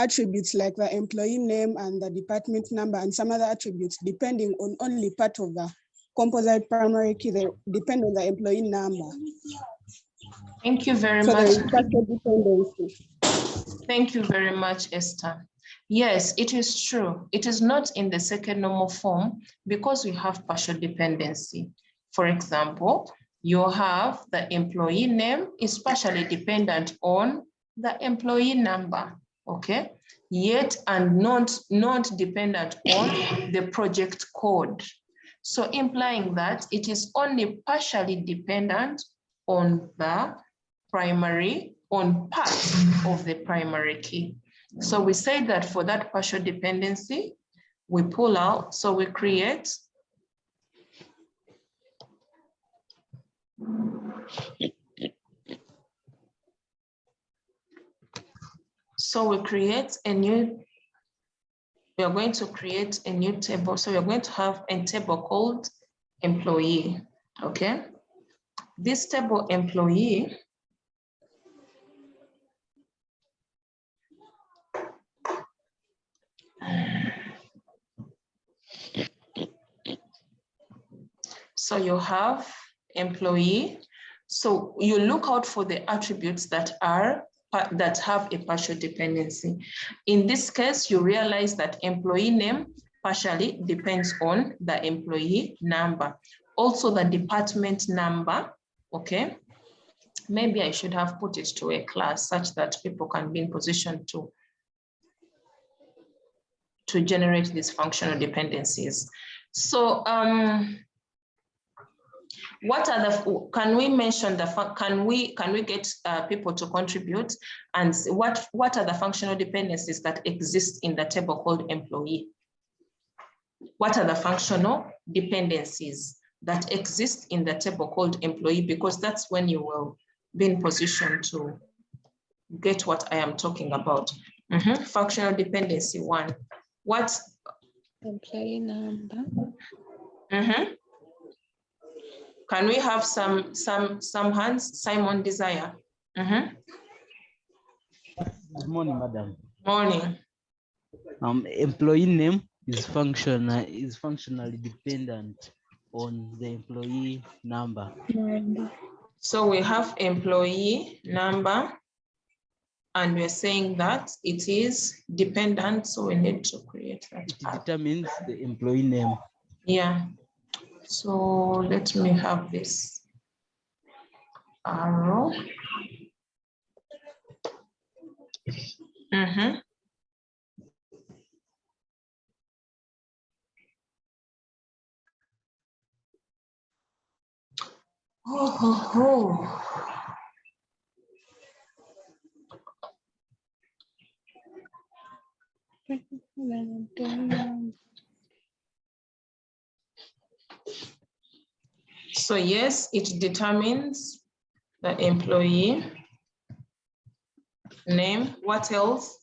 attributes like the employee name and the department number and some other attributes depending on only part of the composite primary key. They depend on the employee number. Thank you very so much. There is partial dependency. Thank you very much, Esther. Yes, it is true. It is not in the second normal form because we have partial dependency. For example, you have the employee name is partially dependent on the employee number, okay? Yet and not dependent on the project code. So implying that it is only partially dependent on the primary, on part of the primary key. So we say that for that partial dependency, we pull out, so we create we are going to create a new table. So we're going to have a table called employee, okay? This table employee so you have employee. So you look out for the attributes that have a partial dependency. In this case, you realize that employee name partially depends on the employee number. Also the department number, okay? Maybe I should have put it to a class such that people can be in position to generate these functional dependencies. So what are the, can we mention the, can we get people to contribute and what are the functional dependencies that exist in the table called employee? What are the functional dependencies that exist in the table called employee? Because that's when you will be in position to get what I am talking about. Functional dependency one. What? Employee number. Can we have some hands? Simon Desire. Good morning, madam. Morning. Employee name is functionally dependent on the employee number. So we have employee number, and we're saying that it is dependent, so we need to create that. It determines the employee name. Yeah. So let me have this arrow. So yes, it determines the employee name. What else?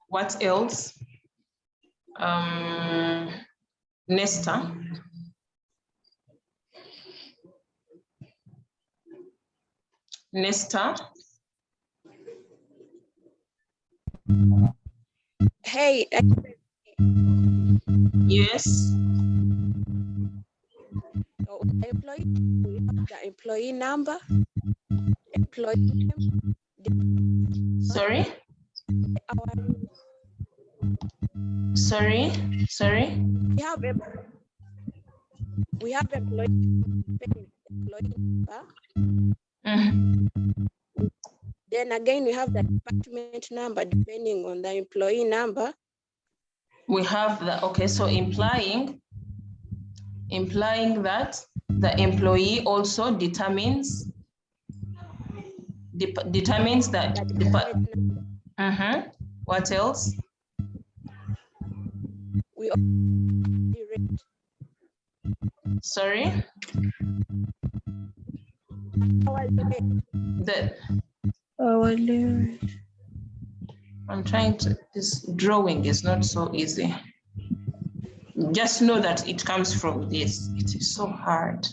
What else? Nesta. Nesta. Hey. Yes. So the employee number, employee name. Sorry? Sorry? We have employee number. Then again, we have the department number depending on the employee number. We have the, okay, so implying that the employee also determines that. What else? We Sorry? I'm trying to, this drawing is not so easy. Just know that it comes from this. It is so hard.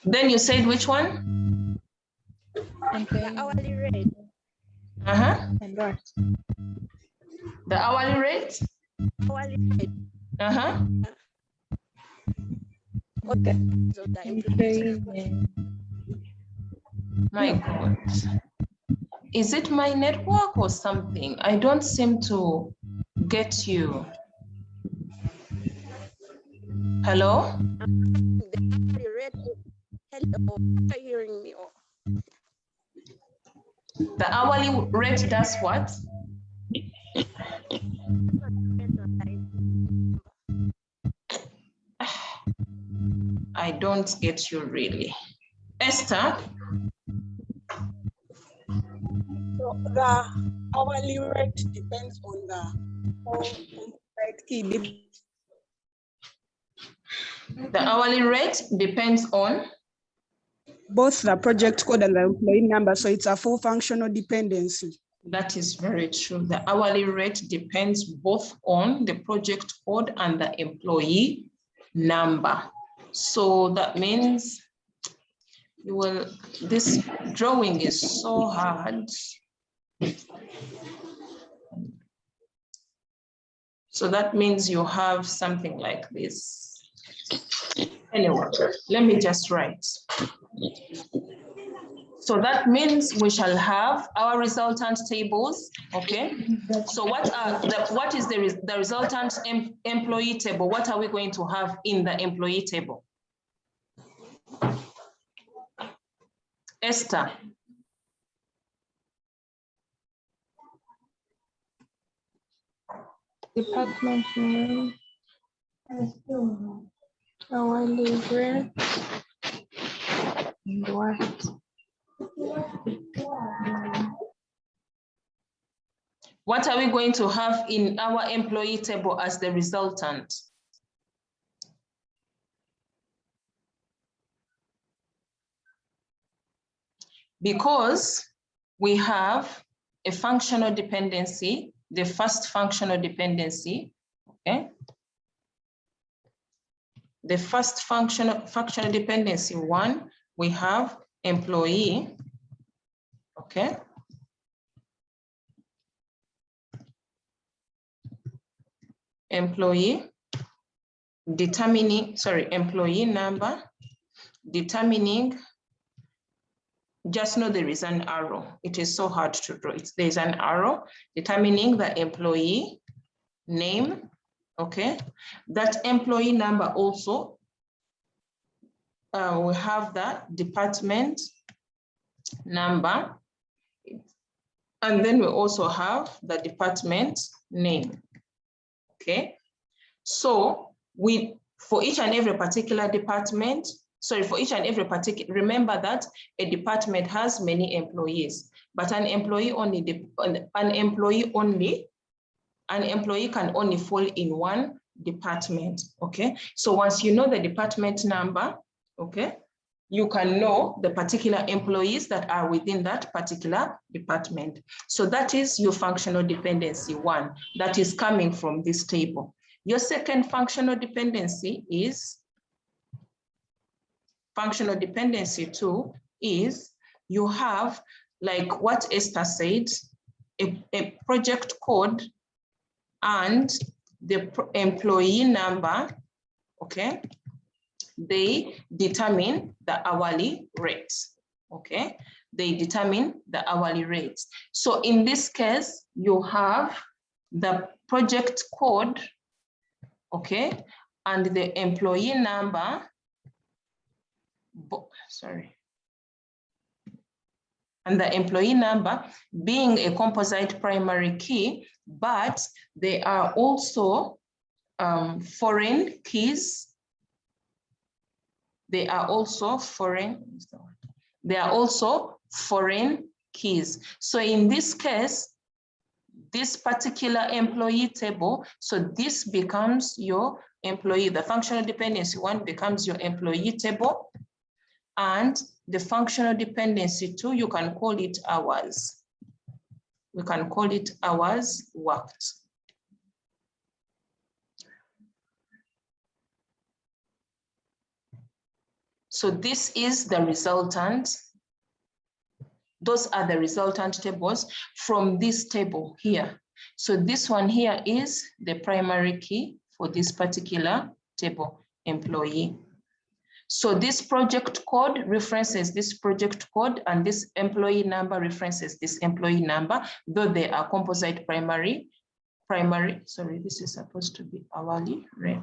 Then you said which one? The hourly rate. And what? The hourly rate? Hourly rate. Okay. So the employee. My God. Is it my network or something? I don't seem to get you. Hello? Hello, are you hearing me? The hourly rate does what? I don't get you really. Esther? So the hourly rate depends on the key. The hourly rate depends on? Both the project code and the employee number, so it's a full functional dependency. That is very true. The hourly rate depends both on the project code and the employee number. So that means you will, this drawing is so hard. So that means you have something like this. Anyway, let me just write. So that means we shall have our resultant tables, okay? So what is the resultant employee table? What are we going to have in the employee table? Esther. Department name, hourly rate, and what? What are we going to have in our employee table as the resultant? Because we have a functional dependency, the first functional dependency, okay? The first functional dependency one, we have employee, okay? employee determining, sorry, employee number determining, just know there is an arrow. It is so hard to draw. There's an arrow determining the employee name, okay? That employee number also, we have the department number, and then we also have the department name, okay? So for each and every particular department, sorry, for each and every particular, remember that a department has many employees, but an employee can only fall in one department, okay? So once you know the department number, okay, you can know the particular employees that are within that particular department. So that is your functional dependency 1, that is coming from this table. Your second functional dependency is, functional dependency 2 is, you have, like what Esther said, a project code and the employee number, okay? They determine the hourly rates, okay? They determine the hourly rates. So in this case, you have the project code, okay? And the employee number, sorry. And the employee number being a composite primary key, but they are also foreign keys. They are also foreign keys. So in this case, this particular employee table, so this becomes your employee, the functional dependency 1 becomes your employee table, and the functional dependency 2, you can call it hours. We can call it hours worked. So this is the resultant. Those are the resultant tables from this table here. So this one here is the primary key for this particular table, employee. So this project code references this project code, and this employee number references this employee number, though they are composite primary, sorry, this is supposed to be hourly rate.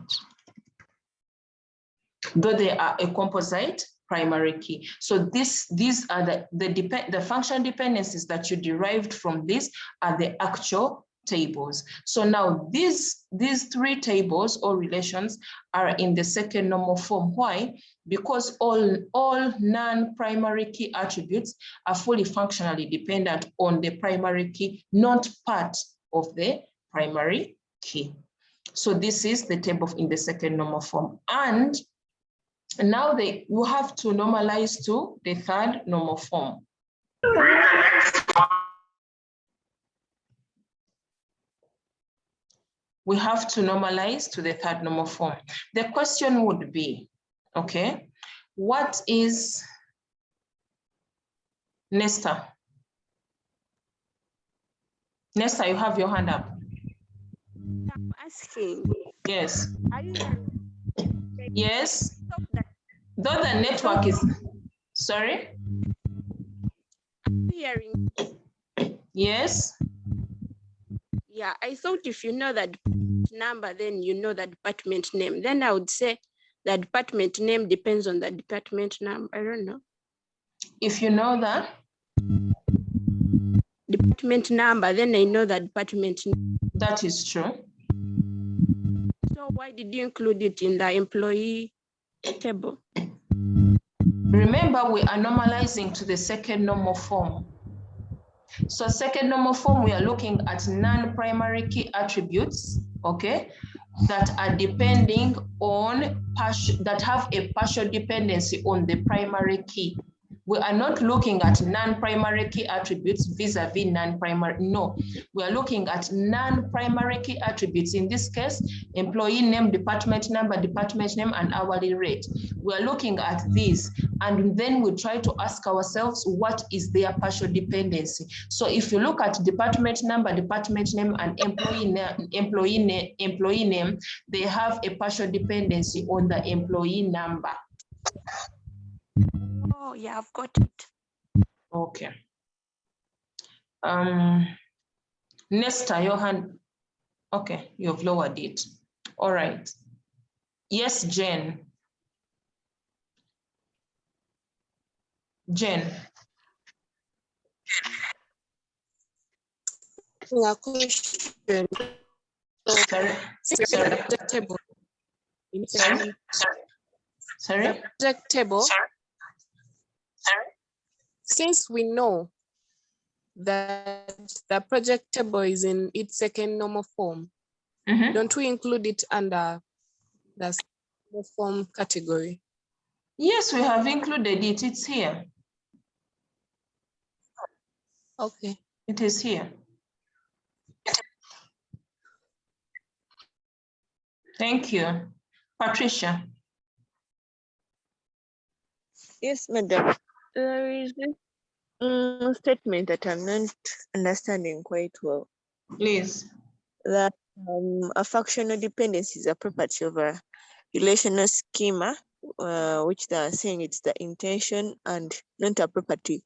Though they are a composite primary key. So these are the functional dependencies that you derived from this are the actual tables. So now these 3 tables or relations are in the second normal form. Why? Because all non-primary key attributes are fully functionally dependent on the primary key, not part of the primary key. So this is the table in the second normal form. And now you have to normalize to the third normal form. We have to normalize to the third normal form. The question would be, okay, what is Nesta? Nesta, you have your hand up. I'm asking. Yes. Are you yes. Though the network is, sorry? I'm hearing. Yes. Yeah, I thought if you know that number, then you know the department name. Then I would say the department name depends on the department number. I don't know. If you know that department number, then I know the department name. That is true. So why did you include it in the employee table? Remember, we are normalizing to the second normal form. So second normal form, we are looking at non-primary key attributes, okay, that are depending on, that have a partial dependency on the primary key. We are not looking at non-primary key attributes vis-a-vis non-primary. No, we are looking at non-primary key attributes. In this case, employee name, department number, department name, and hourly rate. We are looking at these, and then we try to ask ourselves, what is their partial dependency? So if you look at department number, department name, and employee name, they have a partial dependency on the employee number. Oh, yeah, I've got it. Okay. Nesta, your hand. Okay, you've lowered it. All right. Yes, Jen. Jen. A question. Sorry. Table. Sorry. The project table. Since we know that the project table is in its second normal form, don't we include it under the normal form category? Yes, we have included it. It's here. Okay. It is here. Thank you. Patricia. Yes, madam. There is this statement that I'm not understanding quite well. Please. That a functional dependency is a property of a relational schema, which they are saying it's the intention and not a property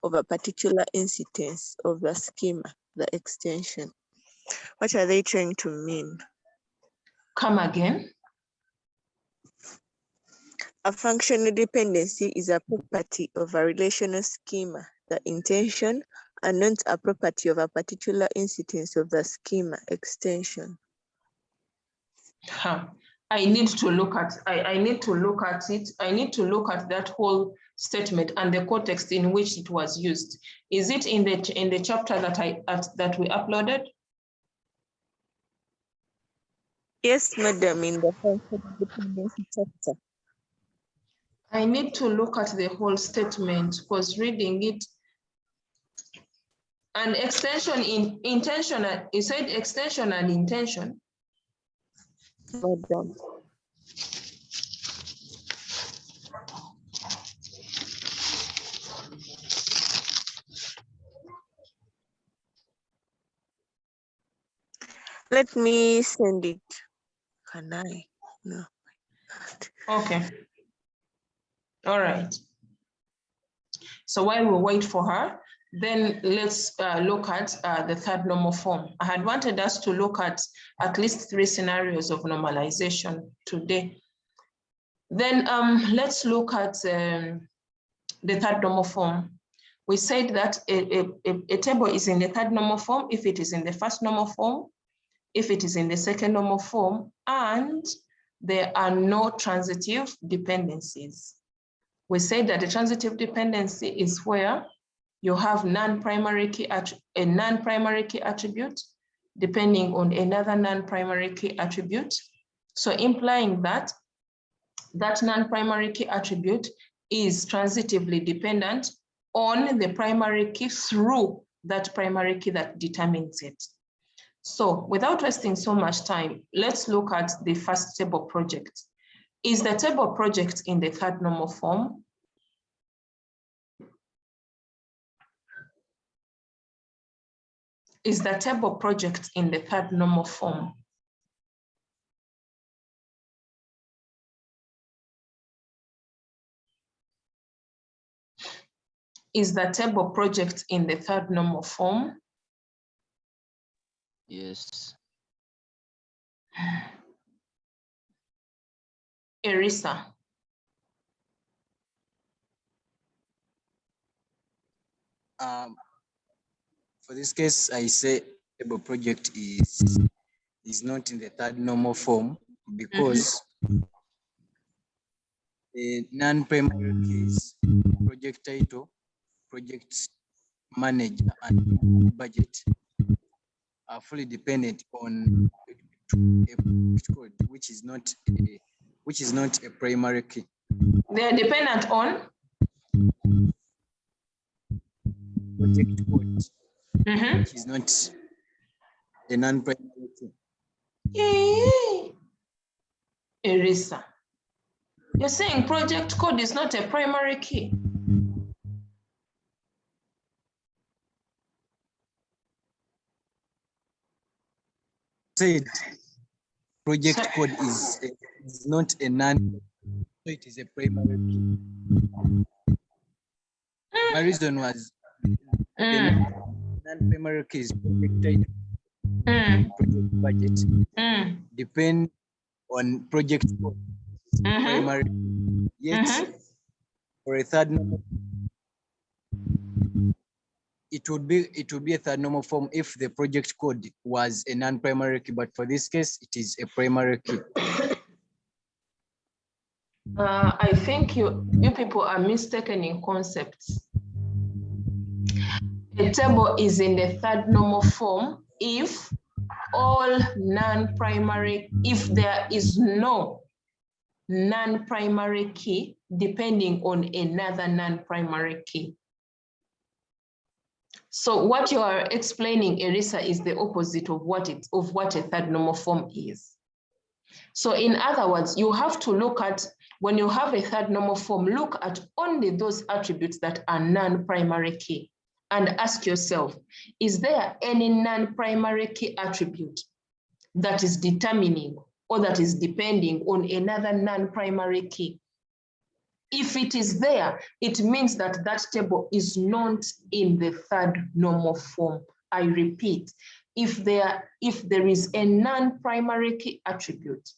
of a particular instance of the schema, the extension. What are they trying to mean? Come again. A functional dependency is a property of a relational schema, the intention, and not a property of a particular instance of the schema extension. I need to look at I need to look at it. I need to look at that whole statement and the context in which it was used. Is it in the chapter that we uploaded? Yes, madam, in the functional dependency chapter. I need to look at the whole statement because reading it and extension in intentional, you said extension and intention. Madam. Let me send it. Can I? No. Okay. All right. So while we wait for her, then let's look at the third normal form. I had wanted us to look at least 3 scenarios of normalization today. Then let's look at the third normal form. We said that a table is in the third normal form if it is in the first normal form, if it is in the second normal form, and there are no transitive dependencies. We said that the transitive dependency is where you have a non-primary key attribute depending on another non-primary key attribute. So implying that that non-primary key attribute is transitively dependent on the primary key through that primary key that determines it. So without wasting so much time, let's look at the first table project. Is the table project in the third normal form? Is the table project in the third normal form? Is the table project in the third normal form? Yes. Erisa. For this case, I say table project is not in the third normal form because the non-primary keys, project title, project manager, and budget are fully dependent on a code, which is not a primary key. They are dependent on? project code, which is not a non-primary key. Erisa, you're saying project code is not a primary key? Said project code is not a non, so it is a primary key. My reason was the non-primary key is project budget depend on project code, primary. Yet for a third normal, it would be a third normal form if the project code was a non-primary key, but for this case, it is a primary key. I think you people are mistaken in concepts. A table is in the third normal form if all non-primary, if there is no non-primary key depending on another non-primary key. So what you are explaining, Erisa, is the opposite of what a third normal form is. So in other words, you have to look at, when you have a third normal form, look at only those attributes that are non-primary key and ask yourself, is there any non-primary key attribute that is determining or that is depending on another non-primary key? If it is there, it means that that table is not in the third normal form. I repeat, if there is a non-primary key attribute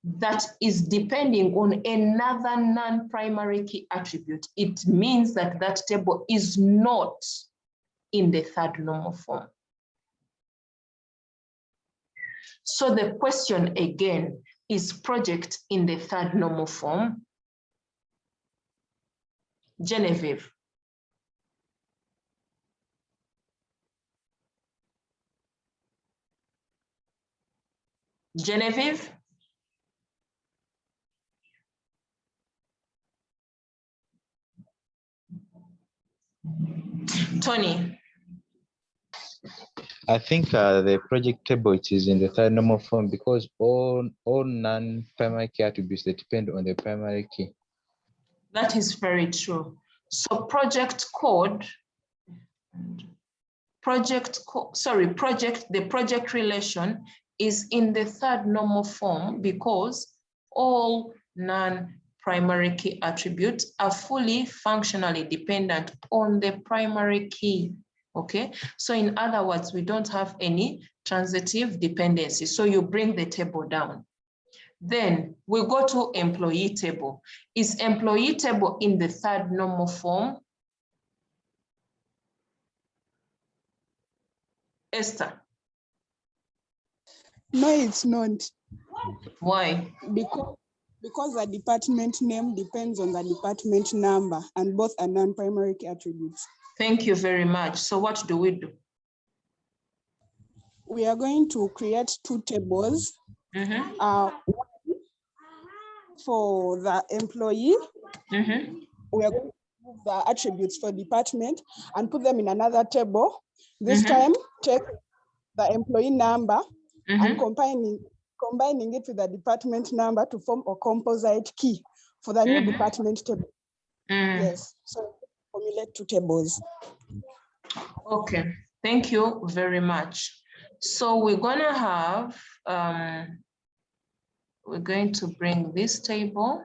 that is depending on another non-primary key attribute, it means that that table is not in the third normal form. So the question again, is project in the third normal form? Genevieve. Genevieve? Tony? I think the project table, it is in the third normal form because all non-primary key attributes, they depend on the primary key. That is very true. So the project relation is in the third normal form because all non-primary key attributes are fully functionally dependent on the primary key. Okay, so in other words, we don't have any transitive dependency. So you bring the table down. Then we go to employee table. Is employee table in the third normal form? Esther? No, it's not. Why? Because the department name depends on the department number, and both are non-primary key attributes. Thank you very much. So what do we do? We are going to create two tables. One for the employee. We are going to move the attributes for department and put them in another table. This time, take the employee number and combining it with the department number to form a composite key for the new department table. Yes, so formulate two tables. Okay, thank you very much. So we're gonna have, we're going to bring this table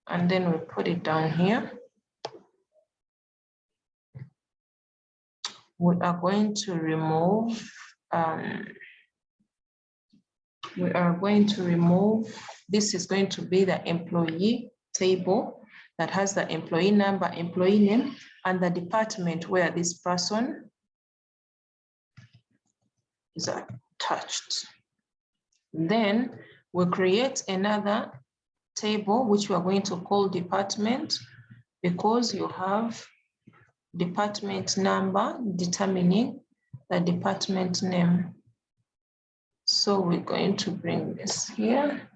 and then we put it down here. We are going to remove, this is going to be the employee table that has the employee number, employee name, and the department where this person is attached. Then we'll create another table, which we are going to call department, because you have department number determining the department name. So we're going to bring this here.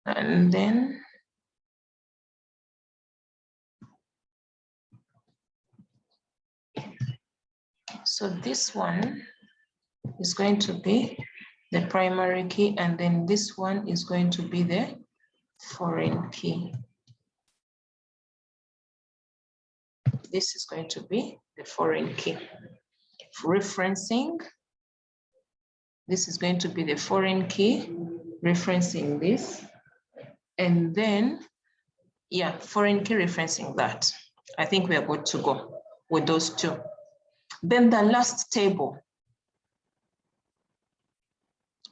And then So this one is going to be the primary key, and then this one is going to be the foreign key. This is going to be the foreign key. Referencing, this is going to be the foreign key, referencing this, and then, yeah, foreign key referencing that. I think we are good to go with those two. Then the last table,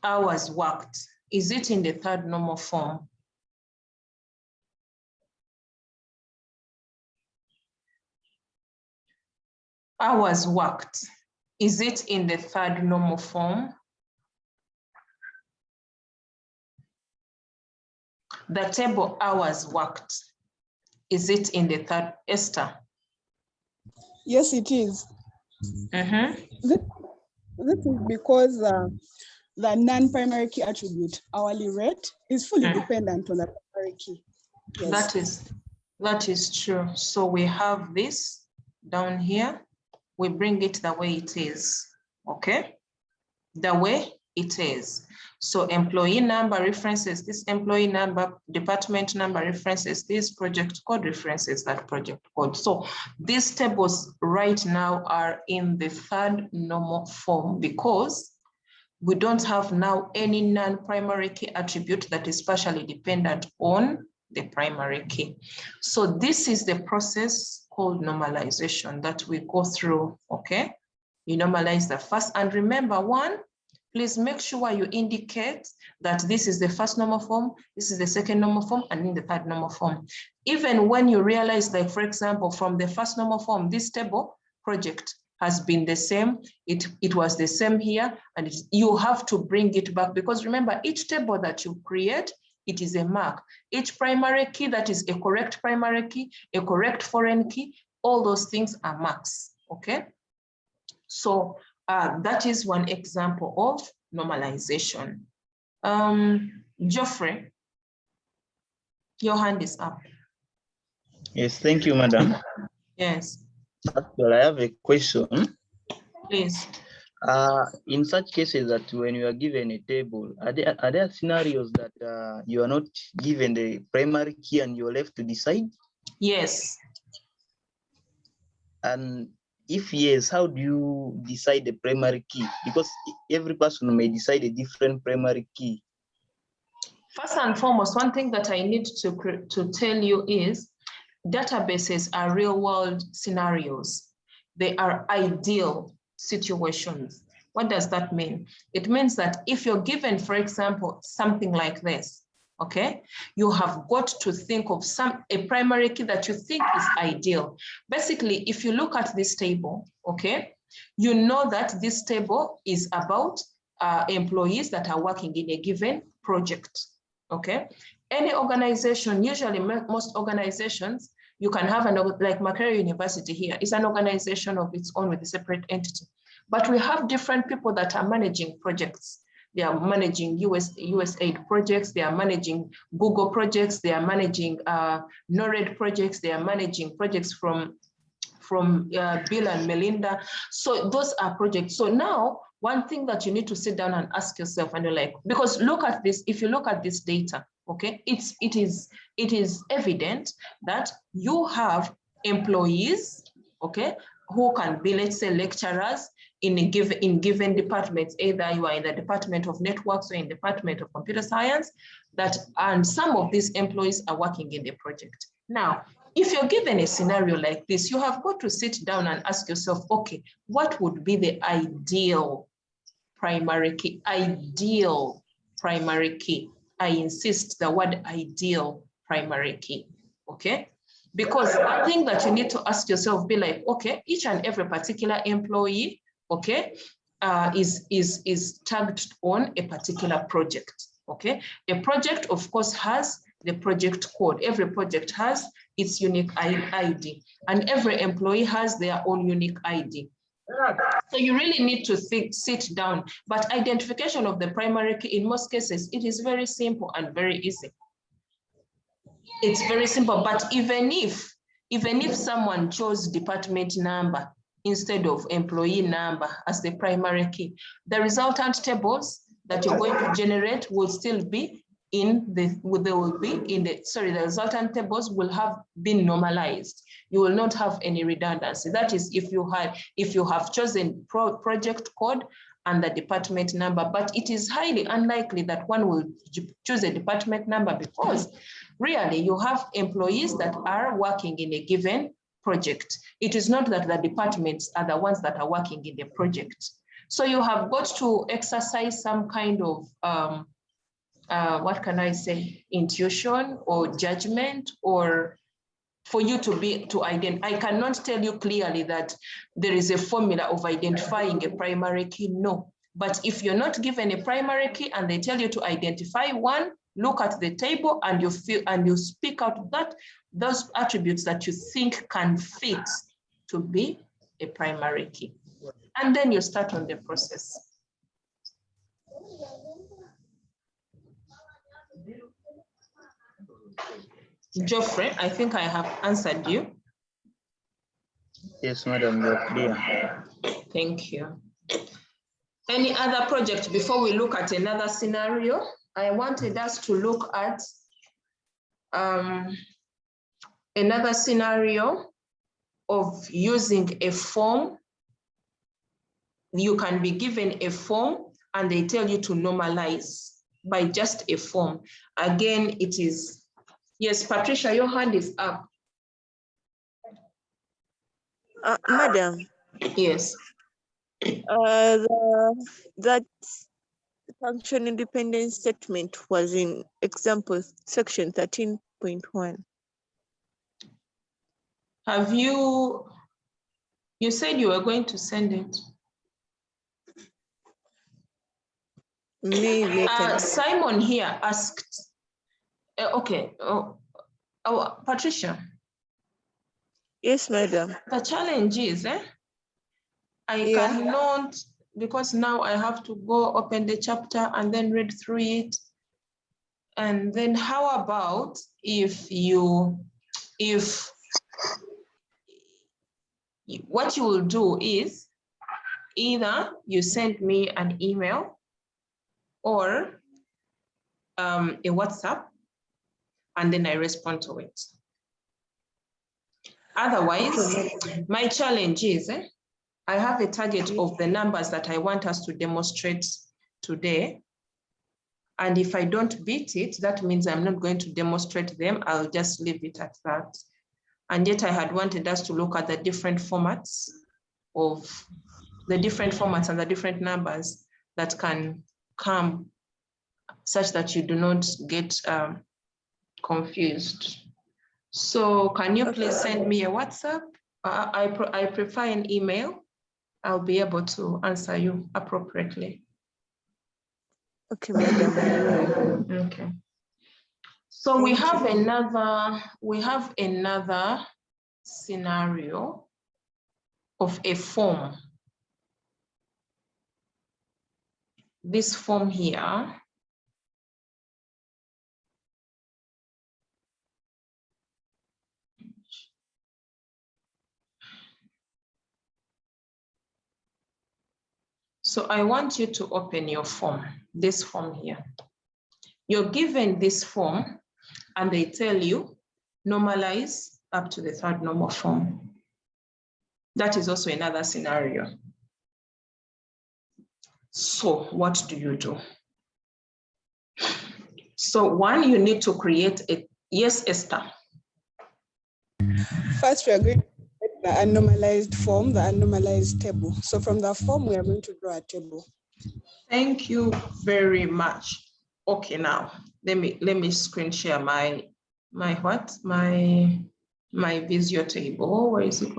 hours worked. Is it in the third normal form? Hours worked. Is it in the third normal form? The table hours worked. Is it in the third, Esther? Yes, it is. This is because the non-primary key attribute, hourly rate, is fully dependent on the primary key. Yes. That is true. So we have this down here. We bring it the way it is, okay? The way it is. So employee number references this employee number, department number references this, project code references that project code. So these tables right now are in the third normal form because we don't have now any non-primary key attribute that is partially dependent on the primary key. So this is the process called normalization that we go through, okay? You normalize the first, and remember one, please make sure you indicate that this is the first normal form, this is the second normal form, and in the third normal form. Even when you realize, like for example, from the first normal form, this table project has been the same, it was the same here, and you have to bring it back because remember, each table that you create, it is a mark. Each primary key that is a correct primary key, a correct foreign key, all those things are marks, okay? So that is one example of normalization. Geoffrey, your hand is up. Yes, thank you, madam. Yes. Well, I have a question. Please. In such cases that when you are given a table, are there scenarios that you are not given the primary key and you're left to decide? Yes. And if yes, how do you decide the primary key? Because every person may decide a different primary key. First and foremost, one thing that I need to tell you is databases are real world scenarios. They are ideal situations. What does that mean? It means that if you're given, for example, something like this, okay, you have got to think of a primary key that you think is ideal. Basically, if you look at this table, okay, you know that this table is about employees that are working in a given project, okay? Any organization, usually most organizations, you can have like Makerere University here is an organization of its own with a separate entity. But we have different people that are managing projects. They are managing USAID projects, they are managing Google projects, they are managing NORAD projects, they are managing projects from Bill and Melinda. So those are projects. So now, one thing that you need to sit down and ask yourself, and you're like, because look at this, if you look at this data, okay, it is evident that you have employees, okay, who can be, let's say, lecturers in given departments, either you are in the Department of Networks or in the Department of Computer Science, and some of these employees are working in the project. Now, if you're given a scenario like this, you have got to sit down and ask yourself, okay, what would be the ideal primary key? Ideal primary key. I insist the word ideal primary key, okay? Because one thing that you need to ask yourself, be like, okay, each and every particular employee, okay, is tagged on a particular project, okay? A project, of course, has the project code. Every project has its unique ID, and every employee has their own unique ID. So you really need to sit down, but identification of the primary key, in most cases, it is very simple and very easy. It's very simple, but even if someone chose department number, instead of employee number as the primary key. The resultant tables that you're going to generate will still be in the, the resultant tables will have been normalized. You will not have any redundancy. That is if you have chosen project code and the department number, but it is highly unlikely that one will choose a department number because really you have employees that are working in a given project. It is not that the departments are the ones that are working in the project. So you have got to exercise some kind of, what can I say, intuition or judgment, or for you to identify. I cannot tell you clearly that there is a formula of identifying a primary key, no. But if you're not given a primary key and they tell you to identify one, look at the table and you speak out that those attributes that you think can fit to be a primary key. And then you start on the process. Geoffrey, I think I have answered you. Yes, madam, you're clear. Thank you. Any other project before we look at another scenario? I wanted us to look at another scenario of using a form. You can be given a form and they tell you to normalize by just a form. Again, it is, yes, Patricia, your hand is up. Madam. Yes. That function independence statement was in example section 13.1. Have you said you were going to send it? Maybe I can. Simon here asked, okay, Patricia. Yes, madam. The challenge is, I cannot, because now I have to go open the chapter and then read through it. And then how about if what you will do is either you send me an email or a WhatsApp, and then I respond to it. Otherwise, my challenge is, I have a target of the numbers that I want us to demonstrate today. And if I don't beat it, that means I'm not going to demonstrate them. I'll just leave it at that. And yet I had wanted us to look at the different formats and the different numbers that can come such that you do not get confused. So can you please send me a WhatsApp? I prefer an email. I'll be able to answer you appropriately. Okay, madam. Okay. So we have another scenario of a form. This form here. So I want you to open your form, this form here. You're given this form and they tell you normalize up to the third normal form. That is also another scenario. So what do you do? So one, you need to create a, yes, Esther. First, we are going to create the unnormalized form, the unnormalized table. So from the form, we are going to draw a table. Thank you very much. Okay, now let me screen share my Visio table. Where is it?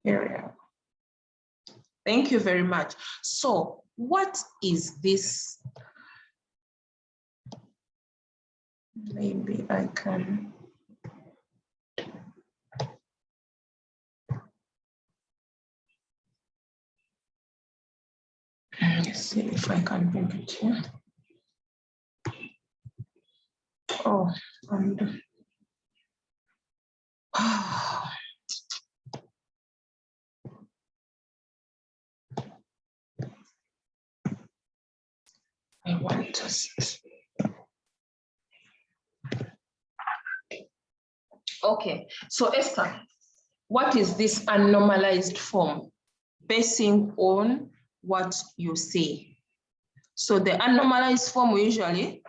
Here we are. Thank you very much. So what is this? Maybe I can. Let's see if I can bring it here. Oh, and I want to see. Okay, so Esther, what is this unnormalized form? Basing on what you see. So the unnormalized form, we usually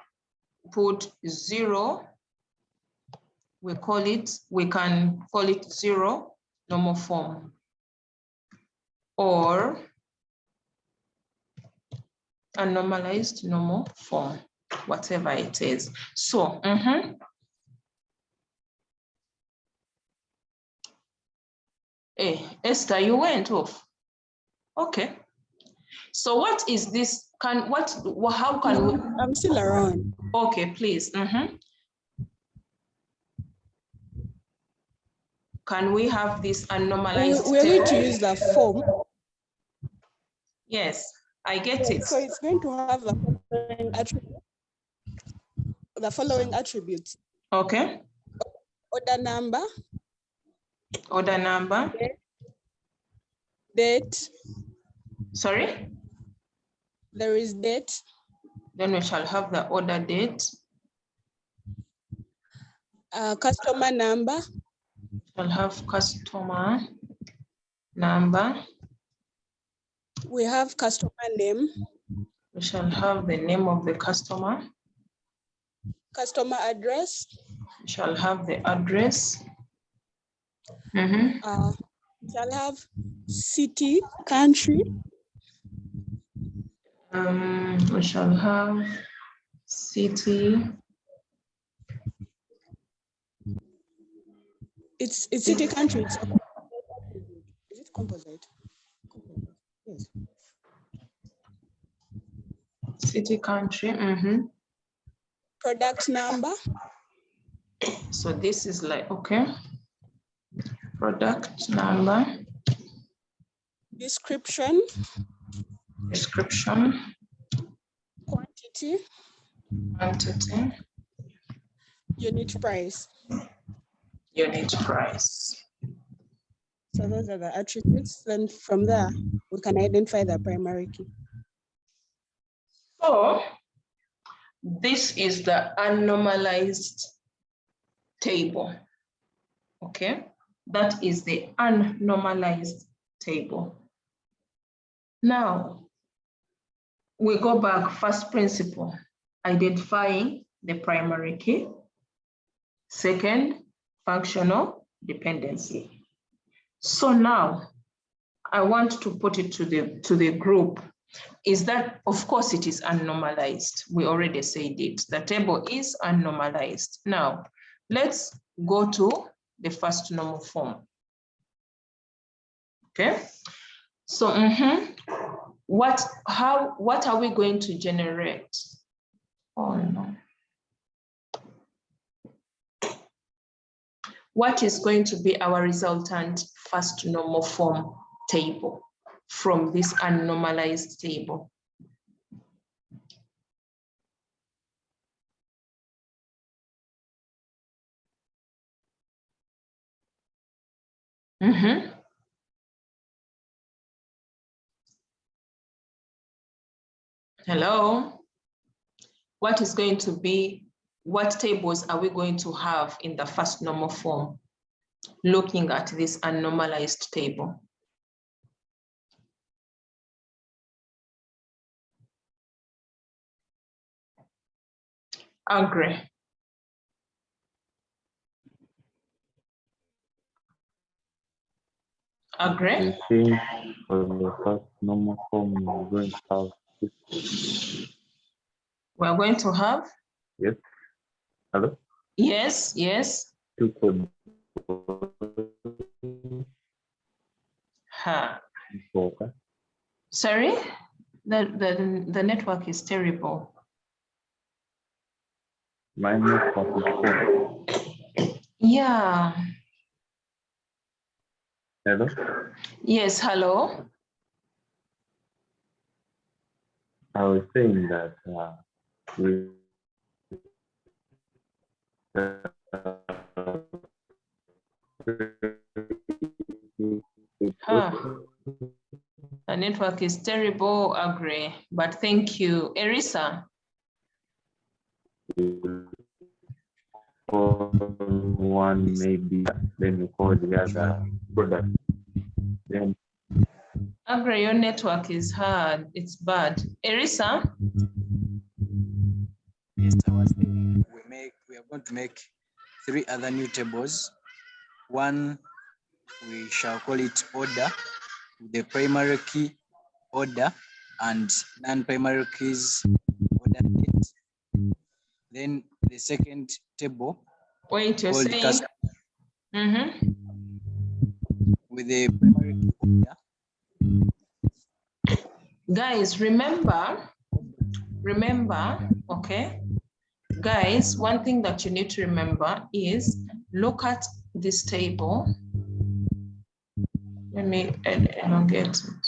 put 0. We can call it 0 normal form, or unnormalized normal form, whatever it is. So, Hey, Esther, you went off. Okay. So what is this? How can we? I'm still around. Okay, please. Can we have this unnormalized? We're going to use the form. Yes, I get it. So it's going to have the following attributes. Okay. Order number. Order number. Date. Sorry? There is date. Then we shall have the order date. Customer number. Shall have customer number. We have customer name. We shall have the name of the customer. Customer address. We shall have the address. We shall have city, country. We shall have city. It's city, country. Is it composite? Yes. City, country. Product number. So this is like, okay. Product number. Description. Description. Quantity. Quantity. Unit price. Unit price. So those are the attributes. Then from there, we can identify the primary key. So this is the unnormalized table. Okay, that is the unnormalized table. Now, we go back, first principle, identifying the primary key. Second, functional dependency. So now, I want to put it to the group, is that, of course, it is unnormalized. We already said it. The table is unnormalized. Now, let's go to the first normal form. Okay. So, what are we going to generate? Oh no. What is going to be our resultant first normal form table from this unnormalized table? Hello? What is going to be, what tables are we going to have in the first normal form, looking at this unnormalized table? Agree. Agree? I think for the first normal form, we're going to have. We're going to have? Yes. Hello? Yes, yes. Two codes. Sorry? The network is terrible. My network is poor. Yeah. Hello? Yes, hello? I was saying that we The network is terrible, agree, but thank you. Erisa. One maybe, then you call the other product. Then Agree, your network is hard, it's bad. Erisa? Yes, I was saying we are going to make 3 other new tables. One, we shall call it order, the primary key order and non-primary keys order date. Then the second table, Wait, you're saying? with the primary key order. Guys, remember, okay? Guys, one thing that you need to remember is look at this table. Let me elongate it.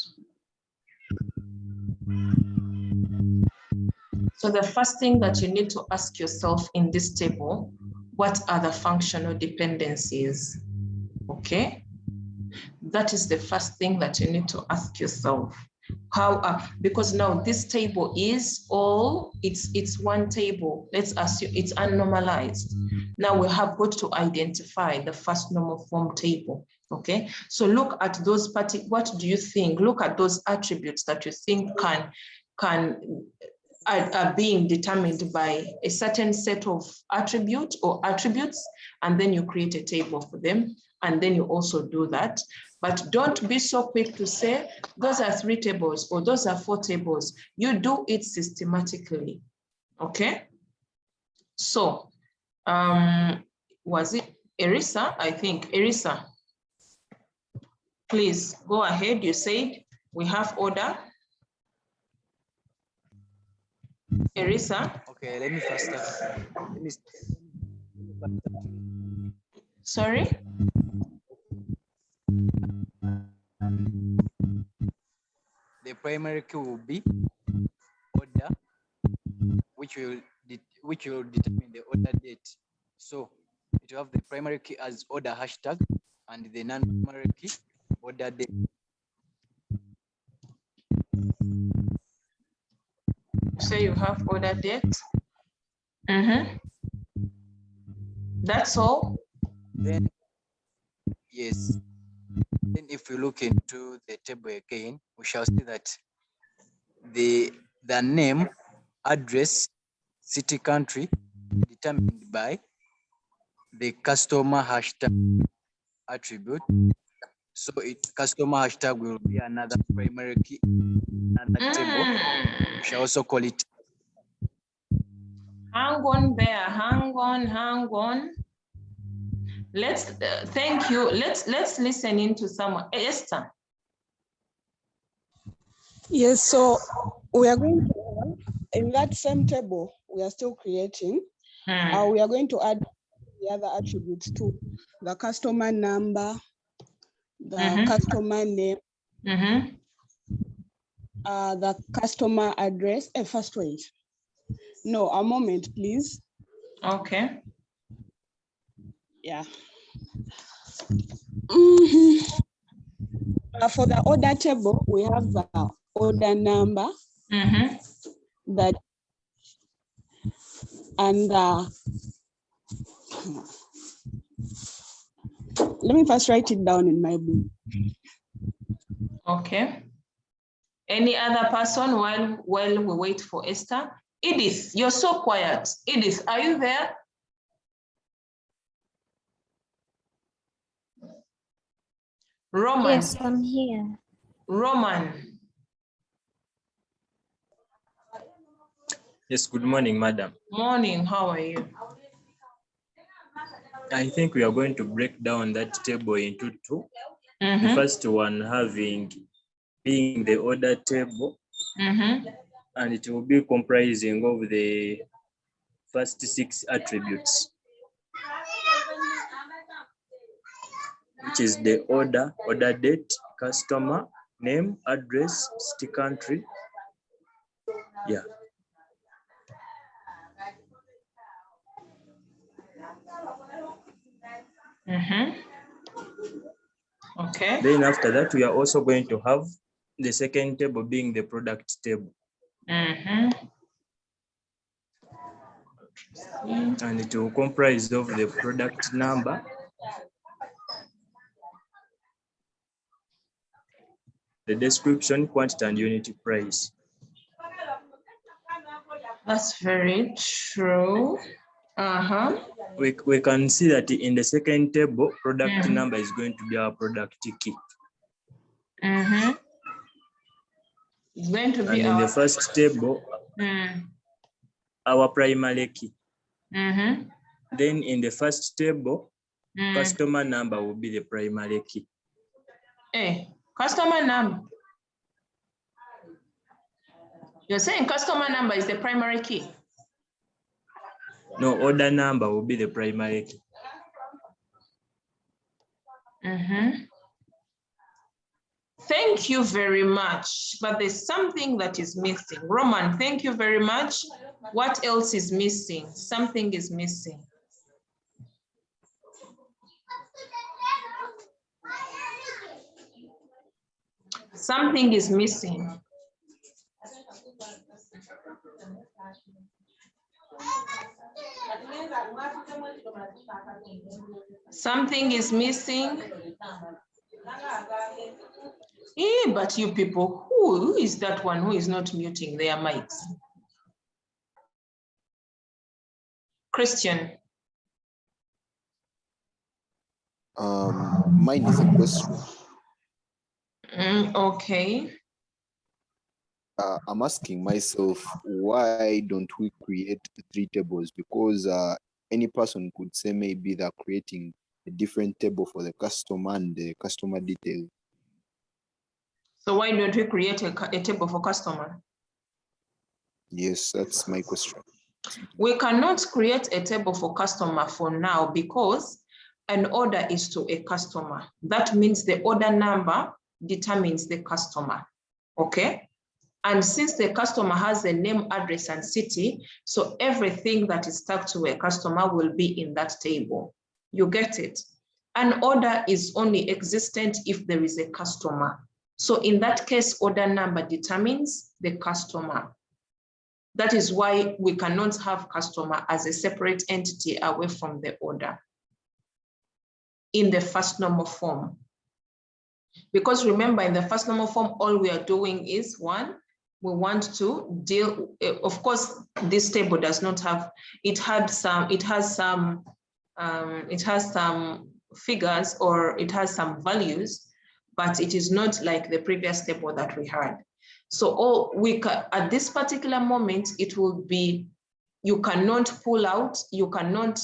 So the first thing that you need to ask yourself in this table, what are the functional dependencies? Okay? That is the first thing that you need to ask yourself. Because now this table is it's one table. Let's assume it's unnormalized. Now we have got to identify the first normal form table. Okay, so look at those what do you think? Look at those attributes that you think are being determined by a certain set of attributes, and then you create a table for them, and then you also do that. But don't be so quick to say, those are 3 tables or those are 4 tables. You do it systematically, okay? So, was it Erisa? I think, Erisa. Please go ahead, you said we have order. Erisa? Okay, let me first start. Sorry? The primary key will be order, which will determine the order date. So it will have the primary key as order hashtag and the non-primary key order date. So you have order date. That's all. Then yes. Then if we look into the table again, we shall see that the name, address, city, country determined by the customer hashtag attribute. So customer hashtag will be another primary key, another table. We shall also call it. Hang on there, hang on. Let's thank you. Let's listen into someone. Esther. Yes, so we are going to, in that same table, we are still creating. We are going to add the other attributes too. The customer number, the customer name, the customer address. First wait. No, a moment, please. Okay. Yeah. For the order table, we have the order number, that, and let me first write it down in my book. Okay. Any other person while we wait for Esther? Edith, you're so quiet. Edith, are you there? Roman. Yes, I'm here. Roman. Yes, good morning, madam. Morning, how are you? I think we are going to break down that table into 2. The first one being the order table, and it will be comprising of the first 6 attributes, which is the order date, customer, name, address, city, country. Yeah. Okay. Then after that, we are also going to have the second table being the product table. Mm-hmm. And it will comprise of the product number, the description, quantity, and unit price. That's very true. Uh-huh. We can see that in the second table, product number is going to be our product key. Mm-hmm. It's going to be and in the first table, our primary key. Mm-hmm. Then in the first table, customer number will be the primary key. Hey, customer number. You're saying customer number is the primary key? No, order number will be the primary key. Mm-hmm. Thank you very much. But there's something that is missing. Roman, thank you very much. What else is missing? Something is missing. Something is missing. Something is missing. Yeah, but you people, who is that one who is not muting their mics? Christian. Mine is a question. Okay. I'm asking myself, why don't we create 3 tables? Because any person could say maybe they're creating a different table for the customer and the customer detail. So why don't we create a table for customer? Yes, that's my question. We cannot create a table for customer for now because an order is to a customer. That means the order number determines the customer, okay? And since the customer has a name, address, and city, so everything that is tagged to a customer will be in that table. You get it? An order is only existent if there is a customer. So in that case, order number determines the customer. That is why we cannot have customer as a separate entity away from the order in the first normal form. Because remember, in the first normal form, all we are doing is one, we want to deal, of course, this table does not have, it has some figures or it has some values, but it is not like the previous table that we had. So all we can, at this particular moment, it will be, you cannot pull out, you cannot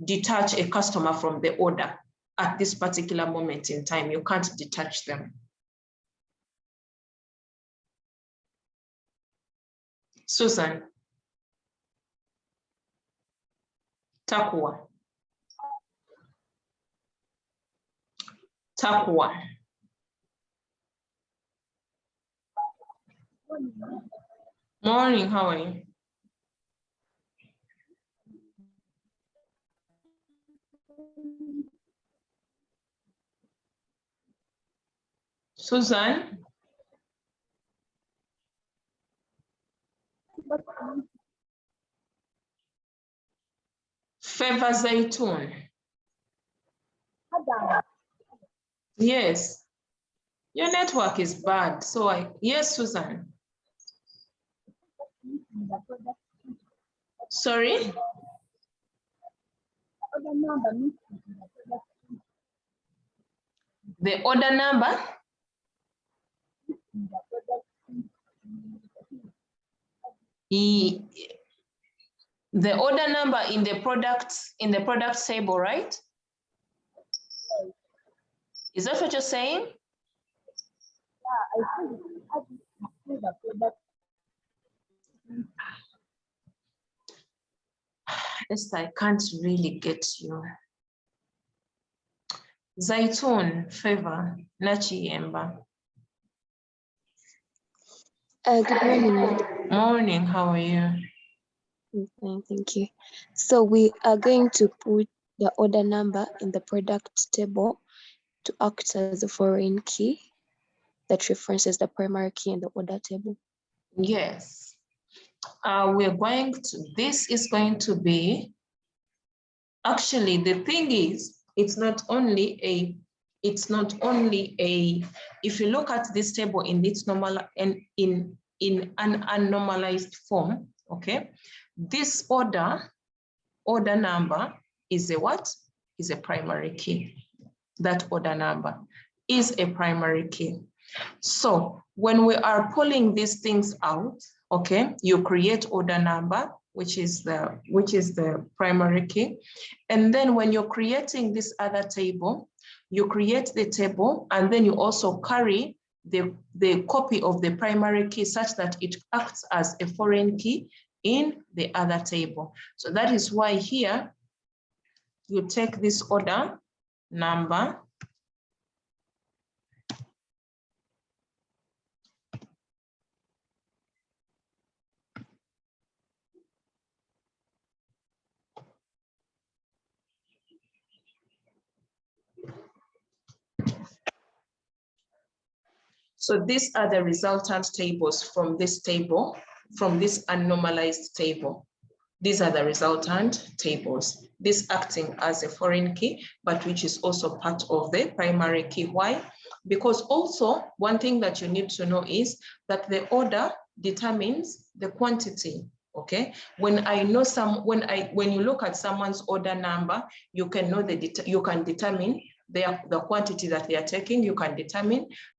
detach a customer from the order at this particular moment in time. You can't detach them. Susan. Takwa. Takwa. Morning, how are you? Susan? Favor Zaitun. Yes. Your network is bad. So yes, Susan. Sorry? The order number? The order number in the product table, right? Is that what you're saying? Esther, I can't really get you. Zaitun, Favor, Nachi, Emba. Good morning. Morning, how are you? Fine, thank you. So we are going to put the order number in the product table to act as a foreign key. that references the primary key in the order table? Yes. This is going to be, actually, the thing is, it's not only a, if you look at this table in its normal and in an unnormalized form, okay, this order number is a what? Is a primary key. That order number is a primary key. So when we are pulling these things out, okay, you create order number, which is the primary key. And then when you're creating this other table, you create the table and then you also carry the copy of the primary key such that it acts as a foreign key in the other table. So that is why here you take this order number So these are the resultant tables from this table, from this unnormalized table. These are the resultant tables. This acting as a foreign key, but which is also part of the primary key. Why? Because also one thing that you need to know is that the order determines the quantity. Okay, when you look at someone's order number, you can know you can determine the quantity that they are taking. You can determine